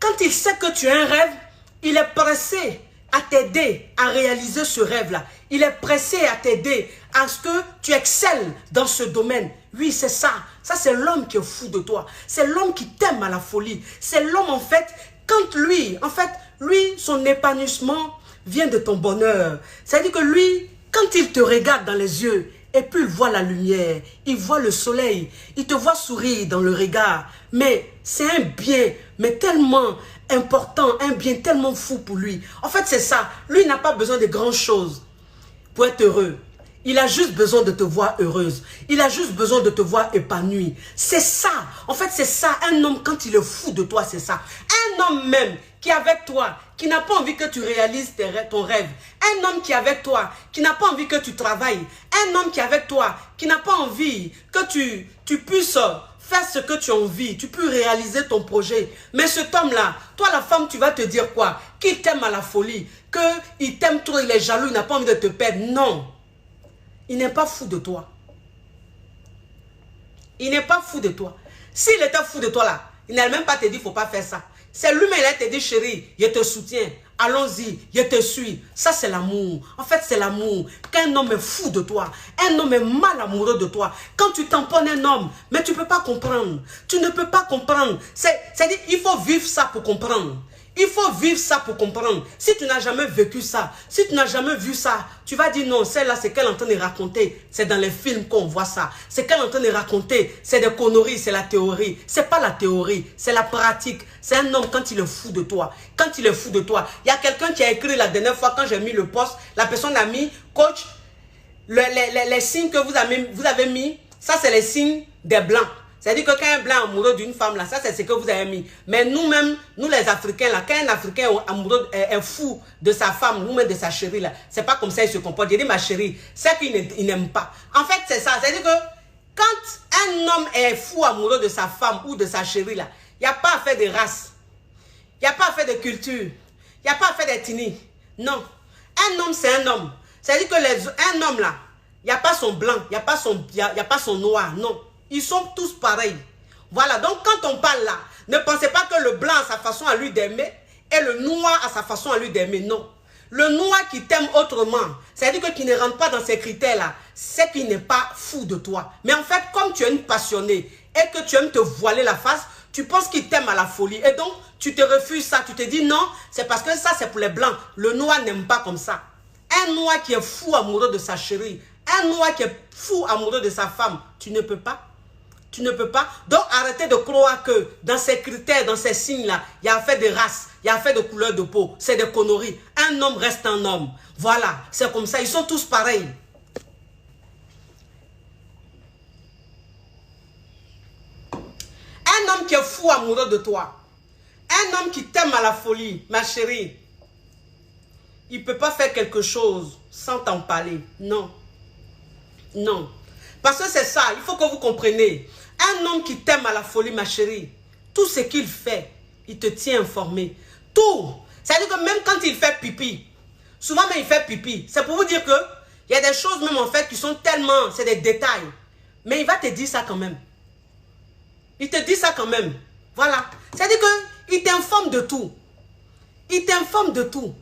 quand il sait que tu as un rêve, il est pressé à t'aider à réaliser ce rêve-là. Il est pressé à t'aider à ce que tu excelles dans ce domaine. Oui, c'est ça. Ça, c'est l'homme qui est fou de toi. C'est l'homme qui t'aime à la folie. C'est l'homme, en fait, quand lui, son épanouissement vient de ton bonheur. C'est-à-dire que lui, quand il te regarde dans les yeux, et puis il voit la lumière, il voit le soleil, il te voit sourire dans le regard. Mais c'est un bien, mais tellement important, un bien tellement fou pour lui. En fait, c'est ça. Lui n'a pas besoin de grandes choses pour être heureux. Il a juste besoin de te voir heureuse. Il a juste besoin de te voir épanouie. C'est ça. En fait, c'est ça. Un homme, quand il est fou de toi, c'est ça. Un homme même qui est avec toi, qui n'a pas envie que tu réalises ton rêve. Un homme qui est avec toi, qui n'a pas envie que tu travailles. Un homme qui est avec toi, qui n'a pas envie que tu puisses faire ce que tu as envie. Tu peux réaliser ton projet. Mais cet homme-là, toi la femme, tu vas te dire quoi? Qu'il t'aime à la folie. Qu'il t'aime trop, il est jaloux, il n'a pas envie de te perdre. Non. Il n'est pas fou de toi. Il n'est pas fou de toi. S'il était fou de toi là, il n'allait même pas te dire, il ne faut pas faire ça. C'est lui-même, il a te dit, chérie, je te soutiens. Allons-y, je te suis. Ça, c'est l'amour. En fait, c'est l'amour. Qu'un homme est fou de toi, un homme est mal amoureux de toi. Quand tu tamponnes un homme, mais tu ne peux pas comprendre. Tu ne peux pas comprendre. C'est-à-dire, il faut vivre ça pour comprendre. Il faut vivre ça pour comprendre. Si tu n'as jamais vécu ça, si tu n'as jamais vu ça, tu vas dire non, celle-là, c'est qu'elle est en train de raconter. C'est dans les films qu'on voit ça. C'est qu'elle est en train de raconter. C'est des conneries, c'est la théorie. C'est pas la théorie, c'est la pratique. C'est un homme quand il est fou de toi. Quand il est fou de toi. Il y a quelqu'un qui a écrit la dernière fois quand j'ai mis le post, la personne a mis, coach, les signes que vous avez mis, ça c'est les signes des blancs. C'est-à-dire que quand un blanc est amoureux d'une femme, là, ça c'est ce que vous avez mis. Mais nous-mêmes, nous les Africains, là, quand un Africain est fou de sa femme, nous-mêmes de sa chérie, là, c'est pas comme ça il se comporte. J'ai dit ma chérie, c'est qu'il n'aime pas. En fait, c'est ça. C'est-à-dire que quand un homme est fou amoureux de sa femme ou de sa chérie, là, il n'y a pas à faire de race. Il n'y a pas à faire de culture. Il n'y a pas à faire d'ethnie. Non. Un homme, c'est un homme. C'est-à-dire que un homme, là, il n'y a pas son blanc, il n'y a pas son noir. Non. Ils sont tous pareils. Voilà, donc quand on parle là, ne pensez pas que le blanc a sa façon à lui d'aimer et le noir a sa façon à lui d'aimer. Non. Le noir qui t'aime autrement, c'est-à-dire qu'il ne rentre pas dans ces critères-là, c'est qu'il n'est pas fou de toi. Mais en fait, comme tu es une passionnée et que tu aimes te voiler la face, tu penses qu'il t'aime à la folie. Et donc, tu te refuses ça. Tu te dis non, c'est parce que ça, c'est pour les blancs. Le noir n'aime pas comme ça. Un noir qui est fou amoureux de sa chérie, un noir qui est fou amoureux de sa femme, tu ne peux pas. Tu ne peux pas. Donc, arrêtez de croire que dans ces critères, dans ces signes-là, il y a affaire de race, il y a affaire de couleur de peau. C'est des conneries. Un homme reste un homme. Voilà, c'est comme ça. Ils sont tous pareils. Un homme qui est fou amoureux de toi. Un homme qui t'aime à la folie, ma chérie. Il ne peut pas faire quelque chose sans t'en parler. Non. Non. Parce que c'est ça, il faut que vous compreniez. Un homme qui t'aime à la folie, ma chérie, tout ce qu'il fait, il te tient informé. Tout. C'est-à-dire que même quand il fait pipi, souvent même il fait pipi, c'est pour vous dire que il y a des choses même en fait qui sont tellement, c'est des détails. Mais il va te dire ça quand même. Il te dit ça quand même. Voilà. C'est-à-dire qu'il t'informe de tout. Il t'informe de tout.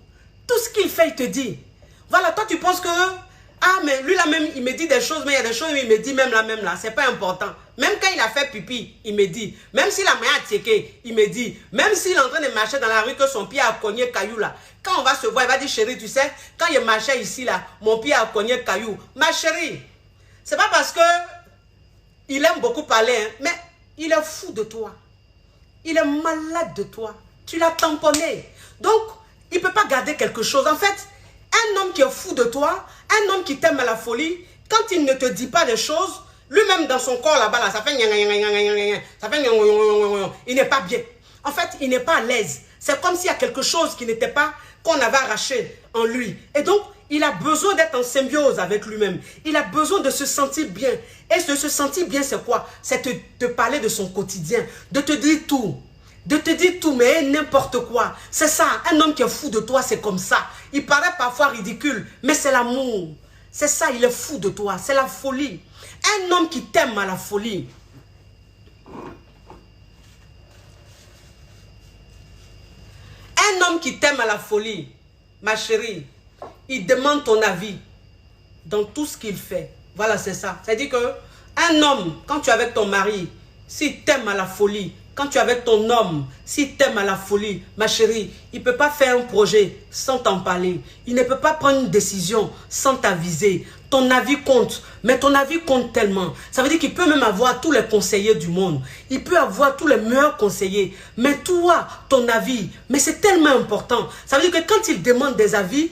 Tout ce qu'il fait, il te dit. Voilà, toi tu penses que... Ah, mais lui là même, il me dit des choses, mais il y a des choses, il me dit même là, c'est pas important. Même quand il a fait pipi, il me dit. Même s'il a moyen à checker, il me dit. Même s'il est en train de marcher dans la rue, que son pied a cogné caillou là. Quand on va se voir, il va dire, chérie, tu sais, quand il marchait ici là, mon pied a cogné caillou. Ma chérie, c'est pas parce que il aime beaucoup parler, hein, mais il est fou de toi. Il est malade de toi. Tu l'as tamponné. Donc, il ne peut pas garder quelque chose. En fait, un homme qui est fou de toi, un homme qui t'aime à la folie, quand il ne te dit pas des choses, lui-même dans son corps là-bas, là, ça fait il n'est pas bien. En fait, il n'est pas à l'aise. C'est comme s'il y a quelque chose qui n'était pas, qu'on avait arraché en lui. Et donc, il a besoin d'être en symbiose avec lui-même. Il a besoin de se sentir bien. Et de se sentir bien, c'est quoi? C'est te parler de son quotidien, de te dire tout. De te dire tout, mais n'importe quoi. C'est ça, un homme qui est fou de toi, c'est comme ça. Il paraît parfois ridicule, mais c'est l'amour. C'est ça, il est fou de toi, c'est la folie. Un homme qui t'aime à la folie. Un homme qui t'aime à la folie, ma chérie, il demande ton avis dans tout ce qu'il fait. Voilà, c'est ça. C'est-à-dire que Un homme, quand tu es avec ton mari, s'il t'aime à la folie, quand tu es avec ton homme, s'il t'aime à la folie, ma chérie, il ne peut pas faire un projet sans t'en parler. Il ne peut pas prendre une décision sans t'aviser. Ton avis compte, mais ton avis compte tellement. Ça veut dire qu'il peut même avoir tous les conseillers du monde. Il peut avoir tous les meilleurs conseillers. Mais toi, ton avis, mais c'est tellement important. Ça veut dire que quand il demande des avis,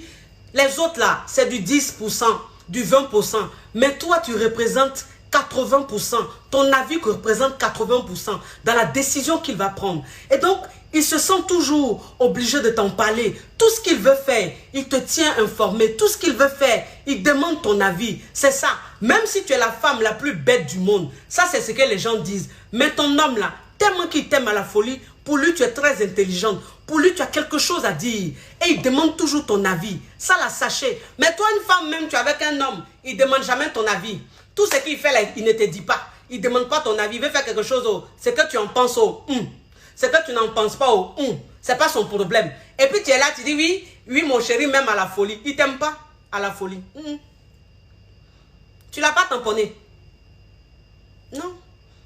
les autres là, c'est du 10%, du 20%. Mais toi, tu représentes 80%. Ton avis représente 80% dans la décision qu'il va prendre. Et donc, il se sent toujours obligé de t'en parler. Tout ce qu'il veut faire, il te tient informé. Tout ce qu'il veut faire, il demande ton avis. C'est ça. Même si tu es la femme la plus bête du monde, ça c'est ce que les gens disent. Mais ton homme là, tellement qu'il t'aime à la folie, pour lui tu es très intelligente. Pour lui tu as quelque chose à dire. Et il demande toujours ton avis. Ça là, sachez. Mais toi une femme même, tu es avec un homme, il ne demande jamais ton avis. Tout ce qu'il fait là, il ne te dit pas. Il ne demande pas ton avis. Il veut faire quelque chose. C'est que tu en penses au c'est que tu n'en penses pas au c'est pas son problème. Et puis tu es là, tu dis oui mon chéri, même à la folie. Il t'aime pas à la folie. Tu l'as pas tamponné. Non.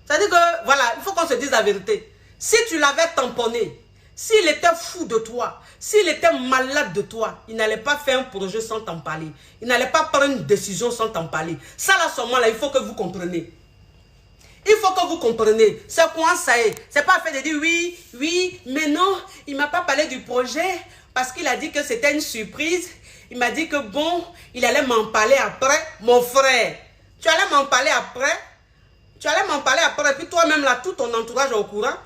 Ça veut dire que, voilà, il faut qu'on se dise la vérité. Si tu l'avais tamponné, s'il était fou de toi, s'il était malade de toi, il n'allait pas faire un projet sans t'en parler. Il n'allait pas prendre une décision sans t'en parler. Ça là, seulement là, il faut que vous compreniez. Il faut que vous compreniez. C'est quoi ça est? C'est pas fait de dire oui, mais non, il m'a pas parlé du projet parce qu'il a dit que c'était une surprise. Il m'a dit que bon, il allait m'en parler après. Mon frère, tu allais m'en parler après? Tu allais m'en parler après, et puis toi-même là, tout ton entourage est au courant.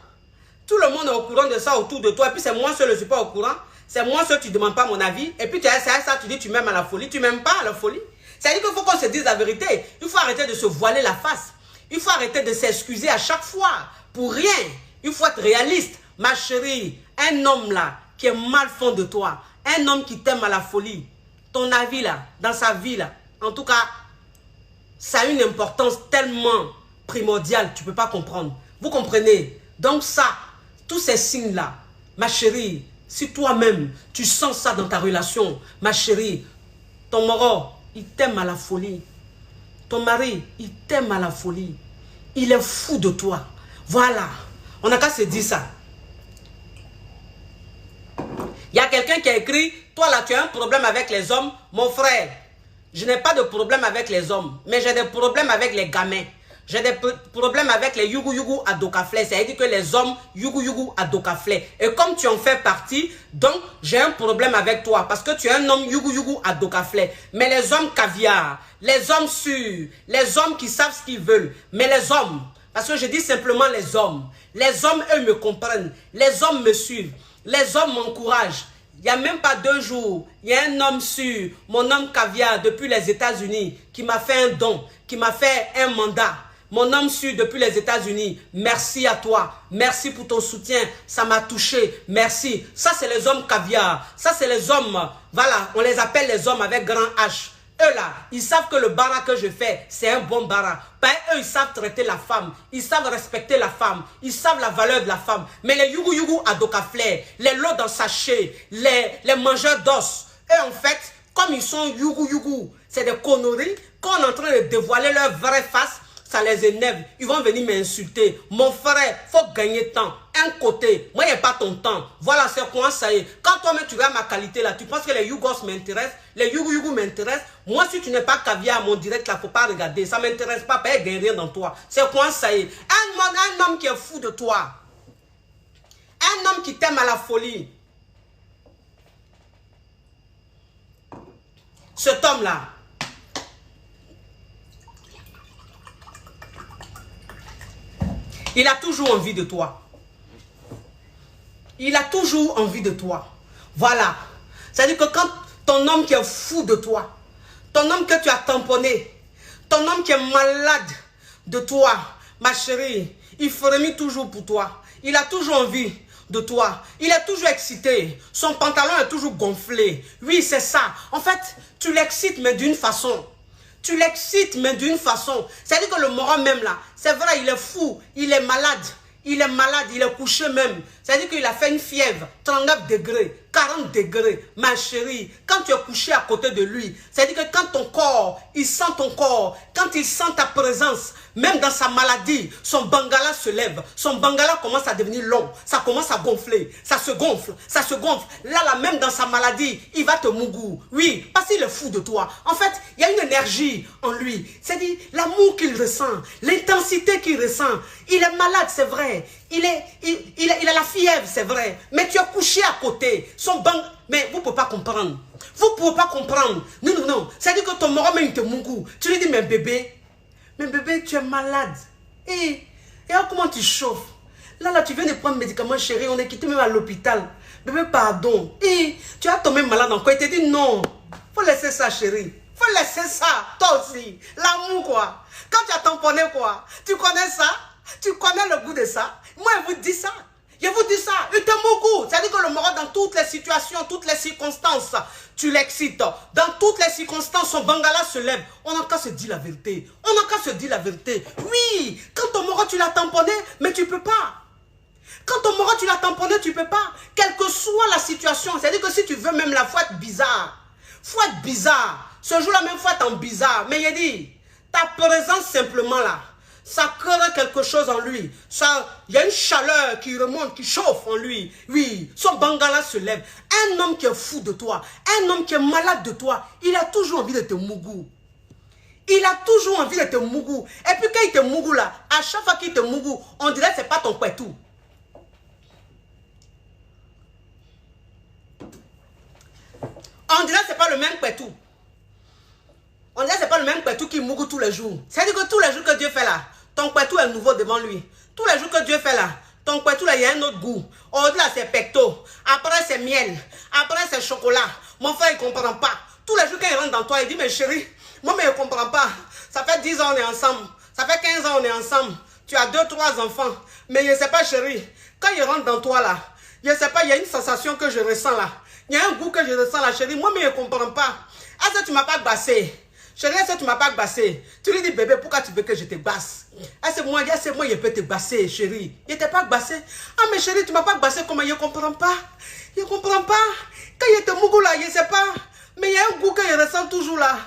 Tout le monde est au courant de ça autour de toi, et puis c'est moi seul, je ne suis pas au courant. C'est moi seul, tu ne demandes pas mon avis. Et puis tu as ça, tu dis tu m'aimes à la folie, tu m'aimes pas à la folie. C'est-à-dire qu'il faut qu'on se dise la vérité. Il faut arrêter de se voiler la face. Il faut arrêter de s'excuser à chaque fois pour rien. Il faut être réaliste. Ma chérie, un homme là qui est mal fond de toi, un homme qui t'aime à la folie, ton avis là, dans sa vie là, en tout cas, ça a une importance tellement primordiale, tu ne peux pas comprendre. Vous comprenez? Donc ça, tous ces signes là, ma chérie, si toi-même, tu sens ça dans ta relation, ma chérie, ton moro, il t'aime à la folie. Ton mari, il t'aime à la folie. Il est fou de toi. Voilà. On n'a qu'à se dire ça. Il y a quelqu'un qui a écrit, toi là, tu as un problème avec les hommes. Mon frère, je n'ai pas de problème avec les hommes, mais j'ai des problèmes avec les gamins. J'ai des problèmes avec les yugu à Dokafle. C'est-à-dire que les hommes yugu à Dokafle. Et comme tu en fais partie, donc j'ai un problème avec toi. Parce que tu es un homme yugu à Dokafle. Mais les hommes caviar, les hommes sûrs, les hommes qui savent ce qu'ils veulent. Mais les hommes, parce que je dis simplement les hommes, eux me comprennent. Les hommes me suivent. Les hommes m'encouragent. Il n'y a même pas 2 jours, il y a un homme sûr, mon homme caviar depuis les États-Unis, qui m'a fait un don, qui m'a fait un mandat. Mon homme sûr depuis les États-Unis, merci à toi. Merci pour ton soutien. Ça m'a touché. Merci. Ça, c'est les hommes caviar. Ça, c'est les hommes. Voilà, on les appelle les hommes avec grand H. Eux là, ils savent que le bara que je fais, c'est un bon bara. Eux, ils savent traiter la femme. Ils savent respecter la femme. Ils savent la valeur de la femme. Mais les yugu à Dokafle, les lots dans sachet, les mangeurs d'os, eux en fait, comme ils sont yugu, c'est des conneries. Quand on est en train de dévoiler leur vraie face, ça les énerve. Ils vont venir m'insulter. Mon frère, il faut gagner temps. Un côté, moi, il n'y a pas ton temps. Voilà, c'est quoi ça y est. Quand toi-même, tu regardes ma qualité là, tu penses que les Yugos m'intéressent, les yugu m'intéressent. Moi, si tu n'es pas caviar à mon direct là, il ne faut pas regarder. Ça ne m'intéresse pas, il n'y a rien dans toi. C'est quoi ça y est. Un homme qui est fou de toi. Un homme qui t'aime à la folie. Cet homme-là, il a toujours envie de toi. Il a toujours envie de toi. Voilà. C'est-à-dire que quand ton homme qui est fou de toi, ton homme que tu as tamponné, ton homme qui est malade de toi, ma chérie, il frémit toujours pour toi. Il a toujours envie de toi. Il est toujours excité. Son pantalon est toujours gonflé. Oui, c'est ça. En fait, tu l'excites, mais d'une façon. Tu l'excites, mais d'une façon. C'est-à-dire que le moron même là, c'est vrai, il est fou, il est malade. Il est malade, il est couché même. C'est-à-dire qu'il a fait une fièvre, 39 degrés, 40 degrés. Ma chérie, quand tu es couché à côté de lui, c'est-à-dire que quand ton corps, il sent ton corps, quand il sent ta présence, même dans sa maladie, son bangala se lève, son bangala commence à devenir long, ça commence à gonfler, ça se gonfle, ça se gonfle. Là, même dans sa maladie, il va te mougou. Oui, parce qu'il est fou de toi. En fait, il y a une énergie en lui. C'est-à-dire l'amour qu'il ressent, l'intensité qu'il ressent. Il est malade, c'est vrai. Il a la fièvre, c'est vrai. Mais tu es couché à côté. Son bang... Mais vous ne pouvez pas comprendre. Vous ne pouvez pas comprendre. Non, non, non. C'est-à-dire que ton moro même te mougou. Tu lui dis, mais bébé, tu es malade. Et comment tu chauffes? Là, tu viens de prendre médicaments, chérie. On est quitté même à l'hôpital. Bébé, pardon. Et tu as tombé malade encore. Il te dit, non. Faut laisser ça, chérie. Faut laisser ça. Toi aussi. L'amour, quoi. Quand tu as tamponné, quoi. Tu connais ça? Tu connais le goût de ça? Moi, je vous dis ça. Je vous dis ça. Il te mougou. C'est-à-dire que le moro, dans toutes les situations, toutes les circonstances, tu l'excites. Dans toutes les circonstances, son bangala se lève. On n'a qu'à se dire la vérité. On n'a qu'à se dire la vérité. Oui, quand ton moro, tu l'as tamponné, mais tu ne peux pas. Quand ton moro, tu l'as tamponné, tu ne peux pas. Quelle que soit la situation. C'est-à-dire que si tu veux même la faut être bizarre. Faut être bizarre. Ce jour-là même, faut être en bizarre. Mais il dit, ta présence simplement là, ça crée quelque chose en lui. Il y a une chaleur qui remonte, qui chauffe en lui. Oui, son bangala se lève. Un homme qui est fou de toi, un homme qui est malade de toi, il a toujours envie de te mougou. Il a toujours envie de te mougou. Et puis quand il te mougou là, à chaque fois qu'il te mougou, on dirait que ce n'est pas ton pétou. On dirait que ce n'est pas le même pétou. On dirait que ce n'est pas le même pétou qui mougou tous les jours. C'est-à-dire que tous les jours que Dieu fait là, ton pétou est nouveau devant lui. Tous les jours que Dieu fait là, ton pétou là, il y a un autre goût. Aujourd'hui là, c'est pecto. Après, c'est miel. Après, c'est chocolat. Mon frère, il ne comprend pas. Tous les jours qu'il rentre dans toi, il dit, mais chérie, moi, mais je ne comprends pas. Ça fait 10 ans, on est ensemble. Ça fait 15 ans, on est ensemble. Tu as 2, 3 enfants. Mais je ne sais pas, chérie, quand il rentre dans toi là, je ne sais pas, il y a une sensation que je ressens là. Il y a un goût que je ressens là, chérie. Moi, mais je ne comprends pas. Est-ce que tu ne m'as pas bassé? Chérie, est-ce que tu ne m'as pas bassé? Tu lui dis, bébé, pourquoi tu veux que je te basse? Est-ce que moi, je peux te basser, chérie? Je ne t'ai pas bassé. Ah, mais chérie, tu ne m'as pas bassé, comment? Je ne comprends pas. Je ne comprends pas. Quand il y a te mougou là, je ne sais pas. Mais il y a un goût que je ressens toujours là.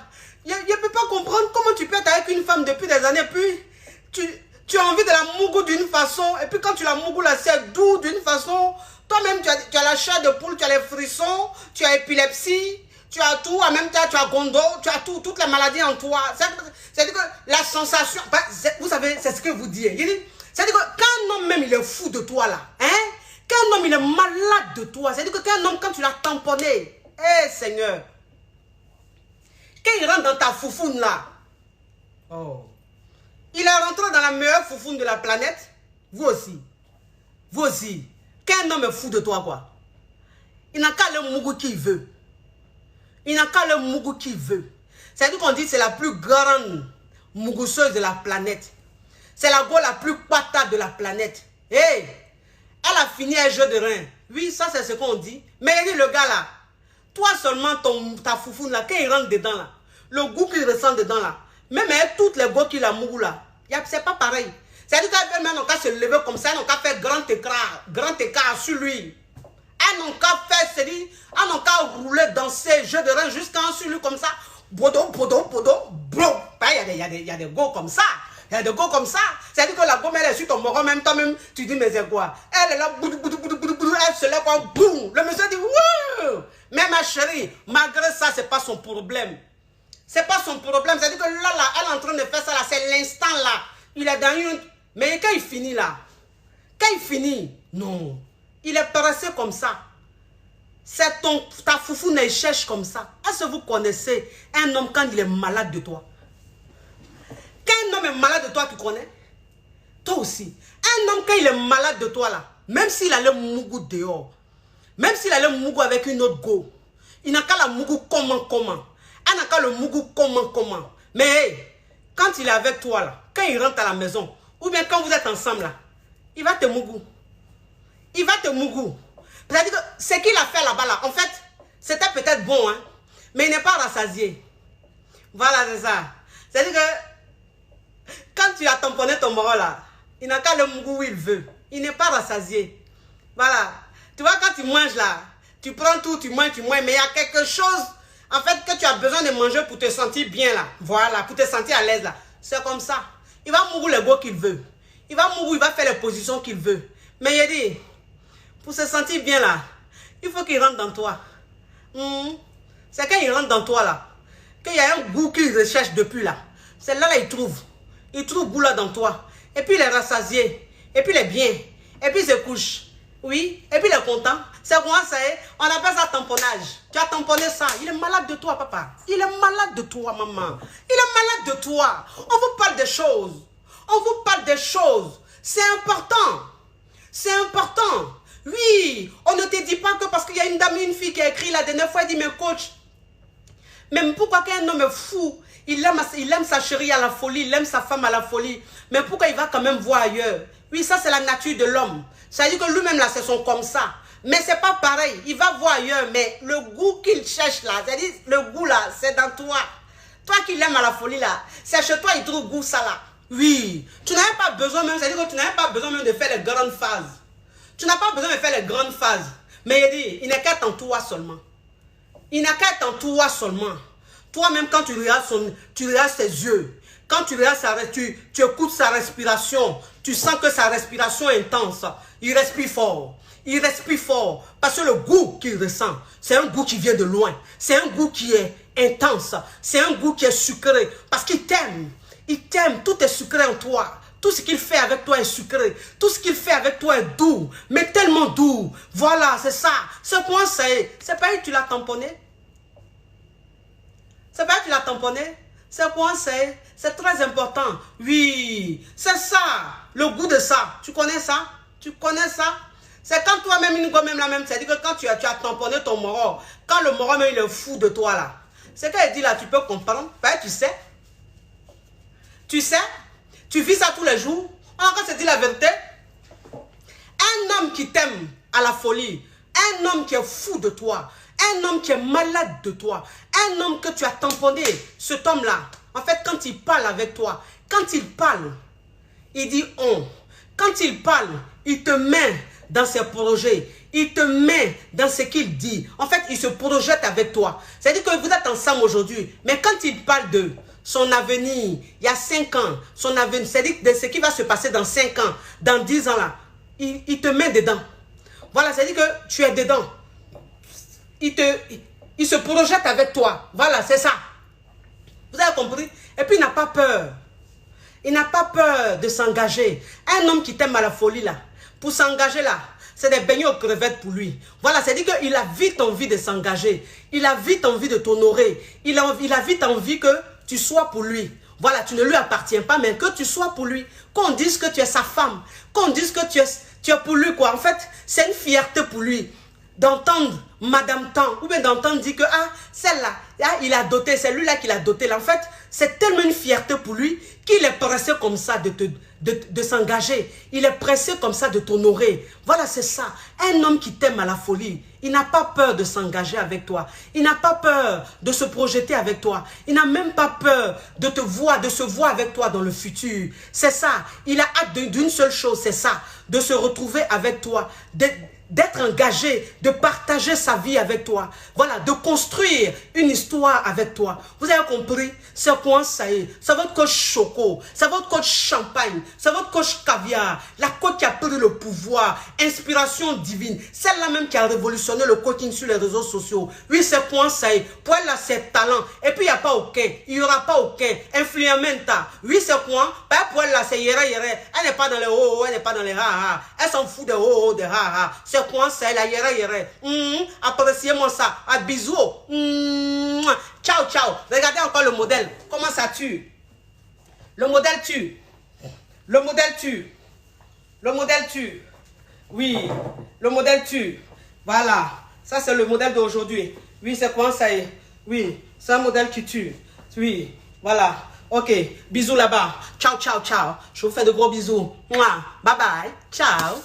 Je ne peux pas comprendre comment tu peux être avec une femme depuis des années, puis tu as envie de la mougou d'une façon, et puis quand tu la mougou là, c'est doux d'une façon. Toi-même, tu as la chair de poule, tu as les frissons, tu as épilepsie. Tu as tout, en même temps, tu as gondo, tu as tout, toutes les maladies en toi. C'est-à-dire que la sensation, vous savez, c'est ce que vous dites. C'est-à-dire que quand un homme même, il est fou de toi là, hein, quand un homme, il est malade de toi, c'est-à-dire que quand un homme, quand tu l'as tamponné, Seigneur, quand il rentre dans ta foufoune là, oh, il est rentré dans la meilleure foufoune de la planète, vous aussi, quand un homme est fou de toi, quoi, il n'a qu'à le mougou qu'il veut. Il n'a qu'à le mougou qu'il veut. C'est-à-dire qu'on dit que c'est la plus grande mougousseuse de la planète. C'est la go la plus patate de la planète. Hey, elle a fini un jeu de rein. Oui, ça c'est ce qu'on dit. Mais il dit le gars là, toi seulement ta foufoune là, quand il rentre dedans là, le goût qu'il ressent dedans là, même avec toutes les go qu'il a mougou là, c'est pas pareil. C'est-à-dire qu'elle même on peut se lever comme ça, on peut faire grand écart sur lui. Elles n'ont qu'à faire, c'est-à-dire, elles n'ont qu'à rouler, danser, jeu de rein jusqu'en sur lui comme ça. Bodo, bro. Il y a des go comme ça. Il y a des go comme ça. C'est-à-dire que la gomme, elle est sur ton moron, même toi-même, tu dis, mais c'est quoi? Elle est là, elle se lève, quoi, boum. Le monsieur dit, wouh. Mais ma chérie, malgré ça, c'est pas son problème. C'est pas son problème. C'est-à-dire que là, elle est en train de faire ça, là, c'est l'instant là. Il est dans une... Mais quand il finit là, non. Il est pressé comme ça. C'est ta foufou ne cherche comme ça. Est-ce que vous connaissez un homme quand il est malade de toi? Quand un homme est malade de toi, tu connais? Toi aussi. Un homme quand il est malade de toi là, même s'il allait mougou dehors, même s'il allait mougou avec une autre go, il n'a qu'à la mougou comment. Il n'a qu'à le mougou comment. Mais hey, quand il est avec toi là, quand il rentre à la maison, ou bien quand vous êtes ensemble là, il va te mougou. Il va te mougou. C'est-à-dire que ce qu'il a fait là-bas, là, en fait, c'était peut-être bon, hein, mais il n'est pas rassasié. Voilà, c'est ça. C'est-à-dire que quand tu as tamponné ton moro là, il n'a qu'à le mougou où il veut. Il n'est pas rassasié. Voilà. Tu vois, quand tu manges là, tu prends tout, tu manges, mais il y a quelque chose, en fait, que tu as besoin de manger pour te sentir bien là. Voilà, pour te sentir à l'aise là. C'est comme ça. Il va mourir le goût qu'il veut. Il va mourir, il va faire les positions qu'il veut. Mais il dit, pour se sentir bien là, il faut qu'il rentre dans toi. C'est quand il rentre dans toi là, qu'il y a un goût qu'il recherche depuis là. C'est là, il trouve. Il trouve goût là dans toi. Et puis il est rassasié. Et puis il est bien. Et puis il se couche. Oui. Et puis il est content. C'est quoi ça est? On appelle ça tamponnage. Tu as tamponné ça. Il est malade de toi, papa. Il est malade de toi, maman. Il est malade de toi. On vous parle des choses. On vous parle des choses. C'est important. C'est important. Oui. On ne te dit pas que parce qu'il y a une dame, une fille qui a écrit la dernière fois, elle dit, mais coach, même pourquoi qu'un homme est fou, il aime sa chérie à la folie, il aime sa femme à la folie, mais pourquoi il va quand même voir ailleurs? Oui, ça c'est la nature de l'homme. Ça veut dire que lui-même là, c'est son comme ça. Mais c'est pas pareil, il va voir ailleurs, mais le goût qu'il cherche là, c'est-à-dire le goût là, c'est dans toi. Toi qui l'aimes à la folie là, c'est chez toi il trouve goût ça là. Oui, tu n'as pas besoin même, c'est-à-dire que tu n'as pas besoin même de faire les grandes phases. Tu n'as pas besoin de faire les grandes phases. Mais il dit, il n'est qu'à en toi seulement. Il n'a qu'à en toi seulement. Toi-même, quand tu regardes ses yeux, quand tu regardes tu écoutes sa respiration, tu sens que sa respiration est intense. Il respire fort. Il respire fort. Parce que le goût qu'il ressent, c'est un goût qui vient de loin. C'est un goût qui est intense. C'est un goût qui est sucré. Parce qu'il t'aime. Il t'aime. Tout est sucré en toi. Tout ce qu'il fait avec toi est sucré. Tout ce qu'il fait avec toi est doux. Mais tellement doux. Voilà, c'est ça. C'est quoi ça est? C'est pas que tu l'as tamponné. C'est pas que tu l'as tamponné. C'est quoi c'est? C'est très important. Oui, c'est ça. Le goût de ça. Tu connais ça? Tu connais ça? C'est quand toi-même, une gomme même la même. C'est-à-dire que quand tu as tamponné ton moro, quand le moro même il est fou de toi là. C'est qu'elle dit là, tu peux comprendre. Ben, tu sais. Tu sais. Tu vis ça tous les jours. Encore se dit la vérité. Un homme qui t'aime à la folie. Un homme qui est fou de toi. Un homme qui est malade de toi. Un homme que tu as tamponné. Cet homme-là. En fait, quand il parle avec toi. Quand il parle. Il dit on. Quand il parle. Il te met dans ses projets. Il te met dans ce qu'il dit. En fait, il se projette avec toi. C'est-à-dire que vous êtes ensemble aujourd'hui. Mais quand il parle de son avenir, il y a 5 ans, son avenir, c'est-à-dire de ce qui va se passer dans 5 ans, dans 10 ans là, il te met dedans. Voilà, c'est-à-dire que tu es dedans. Il se projette avec toi. Voilà, c'est ça. Vous avez compris? Et puis il n'a pas peur. Il n'a pas peur de s'engager. Un homme qui t'aime à la folie là, pour s'engager là, c'est des beignets aux crevettes pour lui. Voilà, c'est-à-dire qu'il a vite envie de s'engager. Il a vite envie de t'honorer. Il a vite envie que tu sois pour lui. Voilà, tu ne lui appartiens pas, mais que tu sois pour lui. Qu'on dise que tu es sa femme. Qu'on dise que tu es pour lui, quoi. En fait, c'est une fierté pour lui d'entendre Madame Tan, ou bien d'entendre dire que, ah, celle-là, ah, il a doté, c'est lui-là qui l'a doté. En fait, c'est tellement une fierté pour lui qu'il est pressé comme ça de s'engager. Il est pressé comme ça de t'honorer. Voilà, c'est ça. Un homme qui t'aime à la folie, il n'a pas peur de s'engager avec toi. Il n'a pas peur de se projeter avec toi. Il n'a même pas peur de se voir avec toi dans le futur. C'est ça. Il a hâte d'une seule chose, c'est ça. De se retrouver avec toi, d'être engagé, de partager sa vie avec toi. Voilà, de construire une histoire avec toi. Vous avez compris? C'est quoi ça est? C'est votre coach choco, c'est votre coach champagne, c'est votre coach caviar, la coach qui a pris le pouvoir, inspiration divine, celle-là même qui a révolutionné le coaching sur les réseaux sociaux. Oui, c'est quoi ça est? Pour elle, là, c'est talent. Et puis, il n'y a pas aucun, il n'y aura pas aucun. Influementa. Oui, c'est quoi? Pour elle, là, c'est yere. Elle n'est pas dans les oh, elle n'est pas dans les ha. Elle s'en fout des oh, des ha. C'est quoi ça, la yere. Appréciez-moi ça. À bisous. Ciao. Regardez encore le modèle. Comment ça tue? Le modèle tue. Le modèle tue. Le modèle tue. Oui, le modèle tue. Voilà. Ça, c'est le modèle d'aujourd'hui. Oui, c'est quoi ça? Oui, c'est un modèle qui tue. Oui, voilà. Ok, bisous là-bas. Ciao. Je vous fais de gros bisous. Bye bye. Ciao.